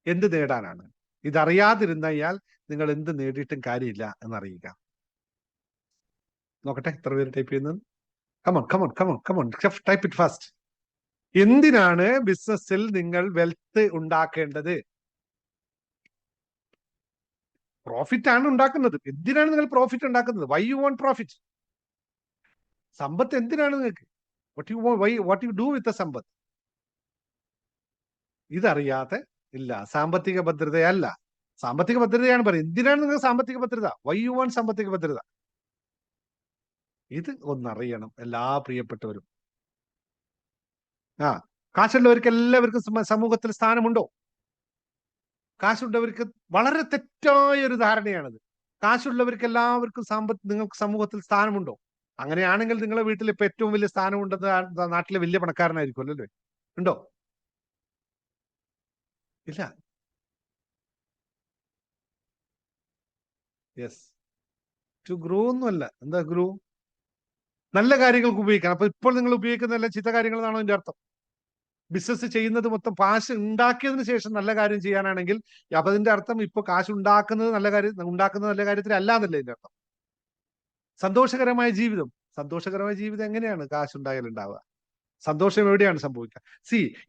എന്ത് നേടാനാണ്? ഇതറിയാതിരുന്നയാൽ നിങ്ങൾ എന്ത് നേടിയിട്ടും കാര്യമില്ല എന്നറിയുക. നോക്കട്ടെ എത്ര പേര് ടൈപ്പ് ചെയ്യുന്നത്. Come on come on come on come on, type it fast. എന്തിനാണ് ബിസിനസ്സിൽ നിങ്ങൾ വെൽത്ത് ഉണ്ടാക്കേണ്ടത്? പ്രോഫിറ്റ് ആണ് ഉണ്ടാക്കുന്നത്. എന്തിനാണ് നിങ്ങൾ പ്രോഫിറ്റ് ഉണ്ടാക്കുന്നത്? Why you want profit? സമ്പത്ത് എന്തിനാണ് നിങ്ങൾക്ക്? വാട്ട് യു ഡു വിത്ത് സമ്പത്ത്? ഇതറിയാതെ ഇല്ല. സാമ്പത്തിക ഭദ്രതയല്ല, സാമ്പത്തിക ഭദ്രതയാണ് പറയുന്നത്. എന്തിനാണ് നിങ്ങൾ സാമ്പത്തിക ഭദ്രത? വൈ യു വാണ്ട് സാമ്പത്തിക ഭദ്രത? ഇത് ഒന്നറിയണം എല്ലാ പ്രിയപ്പെട്ടവരും. കാശുള്ളവർക്ക് എല്ലാവർക്കും സമൂഹത്തിൽ സ്ഥാനമുണ്ടോ? കാശുള്ളവർക്ക് വളരെ തെറ്റായ ഒരു ധാരണയാണത്. കാശുള്ളവർക്ക് എല്ലാവർക്കും നിങ്ങൾക്ക് സമൂഹത്തിൽ സ്ഥാനമുണ്ടോ? അങ്ങനെയാണെങ്കിൽ നിങ്ങളുടെ വീട്ടിൽ ഇപ്പൊ ഏറ്റവും വലിയ സ്ഥാനമുണ്ടെന്ന് നാട്ടിലെ വലിയ പണക്കാരനായിരിക്കും അല്ലേ? ഉണ്ടോ? ഇല്ല. യെസ്, ടു ഗ്രോ ഒന്നുമല്ല. എന്താ ഗ്രോ? നല്ല കാര്യങ്ങൾക്ക് ഉപയോഗിക്കണം. അപ്പൊ ഇപ്പോൾ നിങ്ങൾ ഉപയോഗിക്കുന്നതല്ല ചീത്ത കാര്യങ്ങളാണോ എന്റെ അർത്ഥം? ബിസിനസ് ചെയ്യുന്നത് മൊത്തം കാശ് ഉണ്ടാക്കിയതിന് ശേഷം നല്ല കാര്യം ചെയ്യാനാണെങ്കിൽ അപ്പൊ അതിന്റെ അർത്ഥം ഇപ്പൊ കാശ് ഉണ്ടാക്കുന്നത് നല്ല കാര്യത്തിലല്ല എന്നല്ലേ ഇതിന്റെ അർത്ഥം? സന്തോഷകരമായ ജീവിതം എങ്ങനെയാണ് കാശുണ്ടായാൽ ഉണ്ടാവുക? സന്തോഷം എവിടെയാണ് സംഭവിക്കുക?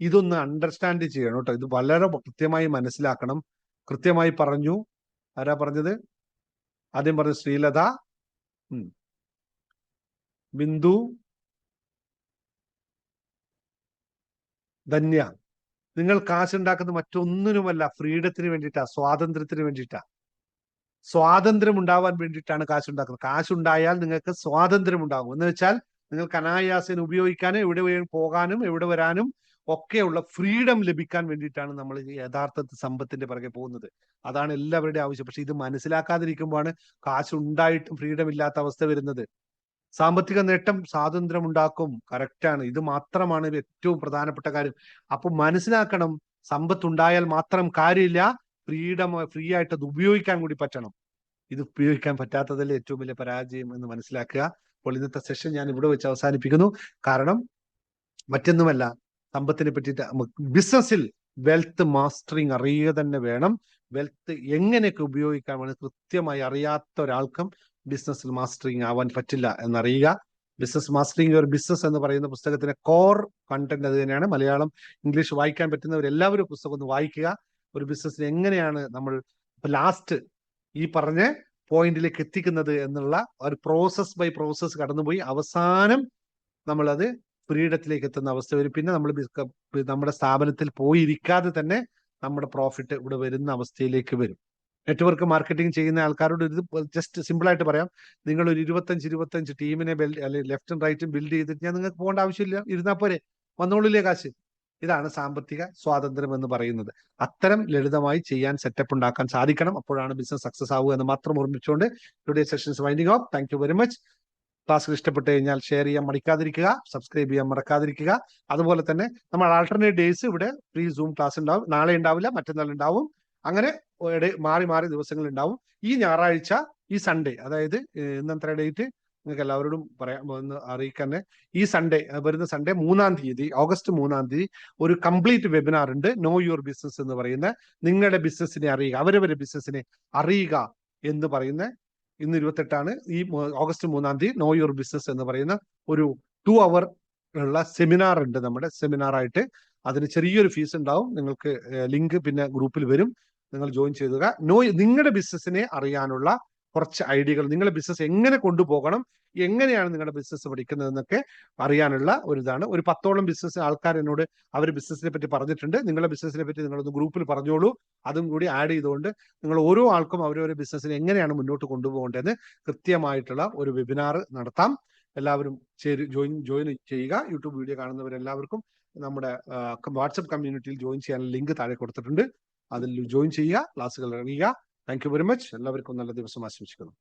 ഇതൊന്ന് അണ്ടർസ്റ്റാൻഡ് ചെയ്യണം കേട്ടോ. ഇത് വളരെ കൃത്യമായി മനസ്സിലാക്കണം. കൃത്യമായി പറഞ്ഞു. ആരാ പറഞ്ഞത്? ആദ്യം പറഞ്ഞു ശ്രീലത, ബിന്ദു, ധന്യ. നിങ്ങൾ കാശുണ്ടാക്കുന്നത് മറ്റൊന്നിനുമല്ല, ഫ്രീഡത്തിന് വേണ്ടിയിട്ടാ, സ്വാതന്ത്ര്യത്തിന് വേണ്ടിയിട്ടാ. സ്വാതന്ത്ര്യം ഉണ്ടാവാൻ വേണ്ടിയിട്ടാണ് കാശുണ്ടാക്കുന്നത്. കാശുണ്ടായാൽ നിങ്ങൾക്ക് സ്വാതന്ത്ര്യം ഉണ്ടാകും. എന്ന് വെച്ചാൽ നിങ്ങൾക്ക് അനായാസേന ഉപയോഗിക്കാനും എവിടെ പോകാനും എവിടെ വരാനും ഒക്കെയുള്ള ഫ്രീഡം ലഭിക്കാൻ വേണ്ടിയിട്ടാണ് നമ്മൾ യഥാർത്ഥ സമ്പത്തിന്റെ പിറകെ പോകുന്നത്. അതാണ് എല്ലാവരുടെയും ആവശ്യം. പക്ഷെ ഇത് മനസ്സിലാക്കാതിരിക്കുമ്പോഴാണ് കാശുണ്ടായിട്ടും ഫ്രീഡം ഇല്ലാത്ത അവസ്ഥ വരുന്നത്. സാമ്പത്തിക നേട്ടം സ്വാതന്ത്ര്യം ഉണ്ടാക്കും, കറക്റ്റാണ്. ഇത് മാത്രമാണ് ഏറ്റവും പ്രധാനപ്പെട്ട കാര്യം. അപ്പൊ മനസ്സിലാക്കണം, സമ്പത്തുണ്ടായാൽ മാത്രം കാര്യമില്ല, ഫ്രീ ആയിട്ട് അത് ഉപയോഗിക്കാൻ കൂടി പറ്റണം. ഇത് ഉപയോഗിക്കാൻ പറ്റാത്തതല്ലേ ഏറ്റവും വലിയ പരാജയം എന്ന് മനസ്സിലാക്കുക. അപ്പോൾ ഇന്നത്തെ സെഷൻ ഞാൻ ഇവിടെ വെച്ച് അവസാനിപ്പിക്കുന്നു. കാരണം മറ്റൊന്നുമല്ല, സമ്പത്തിനെ പറ്റിയിട്ട് ബിസിനസ്സിൽ വെൽത്ത് മാസ്റ്ററിങ് അറിയുക തന്നെ വേണം. വെൽത്ത് എങ്ങനെയൊക്കെ ഉപയോഗിക്കാൻ വേണം കൃത്യമായി അറിയാത്ത ഒരാൾക്കും ബിസിനസ്സിൽ മാസ്റ്ററിങ് ആവാൻ പറ്റില്ല എന്നറിയുക. ബിസിനസ് മാസ്റ്ററിങ് യുവർ ബിസിനസ് എന്ന് പറയുന്ന പുസ്തകത്തിന്റെ കോർ കണ്ടന്റ് അത് തന്നെയാണ്. മലയാളം, ഇംഗ്ലീഷ് വായിക്കാൻ പറ്റുന്നവരെല്ലാവരും പുസ്തകം ഒന്ന് വായിക്കുക. ഒരു ബിസിനസ്സിന് എങ്ങനെയാണ് നമ്മൾ ലാസ്റ്റ് ഈ പറഞ്ഞ പോയിന്റിലേക്ക് എത്തിക്കുന്നത് എന്നുള്ള ഒരു പ്രോസസ് ബൈ പ്രോസസ് കടന്നുപോയി അവസാനം നമ്മളത് ഫ്രീഡത്തിലേക്ക് എത്തുന്ന അവസ്ഥ വരും. പിന്നെ നമ്മൾ നമ്മുടെ സ്ഥാപനത്തിൽ പോയിരിക്കാതെ തന്നെ നമ്മുടെ പ്രോഫിറ്റ് ഇവിടെ വരുന്ന അവസ്ഥയിലേക്ക് വരും. നെറ്റ്വർക്ക് മാർക്കറ്റിംഗ് ചെയ്യുന്ന ആൾക്കാരോട് ഇത് ജസ്റ്റ് സിമ്പിൾ ആയിട്ട് പറയാം. നിങ്ങൾ ഒരു 25 ടീമിനെ അല്ലെങ്കിൽ ലെഫ്റ്റും റൈറ്റും ബിൽഡ് ചെയ്തിട്ട് ഞാൻ നിങ്ങൾക്ക് പോകേണ്ട ആവശ്യമില്ല, ഇരുന്നാൽ പോരെ, വന്നോളില്ലേ കാശ്. ഇതാണ് സാമ്പത്തിക സ്വാതന്ത്ര്യം എന്ന് പറയുന്നത്. അത്തരം ലളിതമായി ചെയ്യാൻ സെറ്റപ്പ് ഉണ്ടാക്കാൻ സാധിക്കണം. അപ്പോഴാണ് ബിസിനസ് സക്സസ് ആവുക എന്ന് മാത്രം ഓർമ്മിച്ചുകൊണ്ട് today sessions winding off. Thank you very much. ക്ലാസ്സുകൾ ഇഷ്ടപ്പെട്ട് കഴിഞ്ഞാൽ ഷെയർ ചെയ്യാൻ മടിക്കാതിരിക്കുക, സബ്സ്ക്രൈബ് ചെയ്യാൻ മറക്കാതിരിക്കുക. അതുപോലെ തന്നെ നമ്മൾ ആൾട്ടർനേറ്റ് ഡേയ്സ് ഇവിടെ ഫ്രീ സൂം ക്ലാസ് ഉണ്ടാവും. നാളെ ഉണ്ടാവില്ല, മറ്റന്നാൾ ഉണ്ടാവും. അങ്ങനെ മാറി മാറി ദിവസങ്ങൾ ഉണ്ടാവും. ഈ ഞായറാഴ്ച, ഈ സൺഡേ, അതായത് ഇന്നത്തെ ഡേറ്റ് നിങ്ങൾക്ക് എല്ലാവരോടും പറയാം ഒന്ന് അറിയിക്കാൻ. ഈ സൺഡേ, വരുന്ന സൺഡേ 3-ാം തീയതി, ഓഗസ്റ്റ് 3-ാം തീയതി ഒരു കംപ്ലീറ്റ് വെബിനാർ ഉണ്ട്. നോ യുവർ ബിസിനസ് എന്ന് പറയുന്ന, നിങ്ങളുടെ ബിസിനസിനെ അറിയുക, അവരവരുടെ ബിസിനസിനെ അറിയുക എന്ന് പറയുന്ന, ഇന്ന് 28-ആണ്, ഈ ഓഗസ്റ്റ് 3-ാം തീയതി നോ യുവർ ബിസിനസ് എന്ന് പറയുന്ന ഒരു 2 hour ഉള്ള സെമിനാർ ഉണ്ട്. നമ്മുടെ സെമിനാറായിട്ട് അതിന് ചെറിയൊരു ഫീസ് ഉണ്ടാവും. നിങ്ങൾക്ക് ലിങ്ക് പിന്നെ ഗ്രൂപ്പിൽ വരും, നിങ്ങൾ ജോയിൻ ചെയ്തുക. നിങ്ങളുടെ ബിസിനസിനെ അറിയാനുള്ള കുറച്ച് ഐഡിയകൾ, നിങ്ങളുടെ ബിസിനസ് എങ്ങനെ കൊണ്ടുപോകണം, എങ്ങനെയാണ് നിങ്ങളുടെ ബിസിനസ് പഠിക്കുന്നതെന്നൊക്കെ അറിയാനുള്ള ഒരു ഇതാണ്. ഒരു 10ഓളം ബിസിനസ് ആൾക്കാർ എന്നോട് അവർ ബിസിനസിനെ പറ്റി പറഞ്ഞിട്ടുണ്ട്. നിങ്ങളുടെ ബിസിനസിനെ പറ്റി നിങ്ങളൊന്ന് ഗ്രൂപ്പിൽ പറഞ്ഞോളൂ. അതും കൂടി ആഡ് ചെയ്തുകൊണ്ട് നിങ്ങൾ ഓരോ ആൾക്കും അവരവരുടെ ബിസിനസ്സിനെ എങ്ങനെയാണ് മുന്നോട്ട് കൊണ്ടുപോകേണ്ടതെന്ന് കൃത്യമായിട്ടുള്ള ഒരു വെബിനാർ നടത്താം. എല്ലാവരും ജോയിൻ ചെയ്യുക. യൂട്യൂബ് വീഡിയോ കാണുന്നവരെല്ലാവർക്കും നമ്മുടെ വാട്സപ്പ് കമ്മ്യൂണിറ്റിയിൽ ജോയിൻ ചെയ്യാനുള്ള ലിങ്ക് താഴെ കൊടുത്തിട്ടുണ്ട്. അതിൽ ജോയിൻ ചെയ്യുക, ക്ലാസ്സുകൾ ഇറങ്ങുക. Thank you very much. എല്ലാവർക്കും നല്ല ദിവസം ആശംസിക്കുന്നു.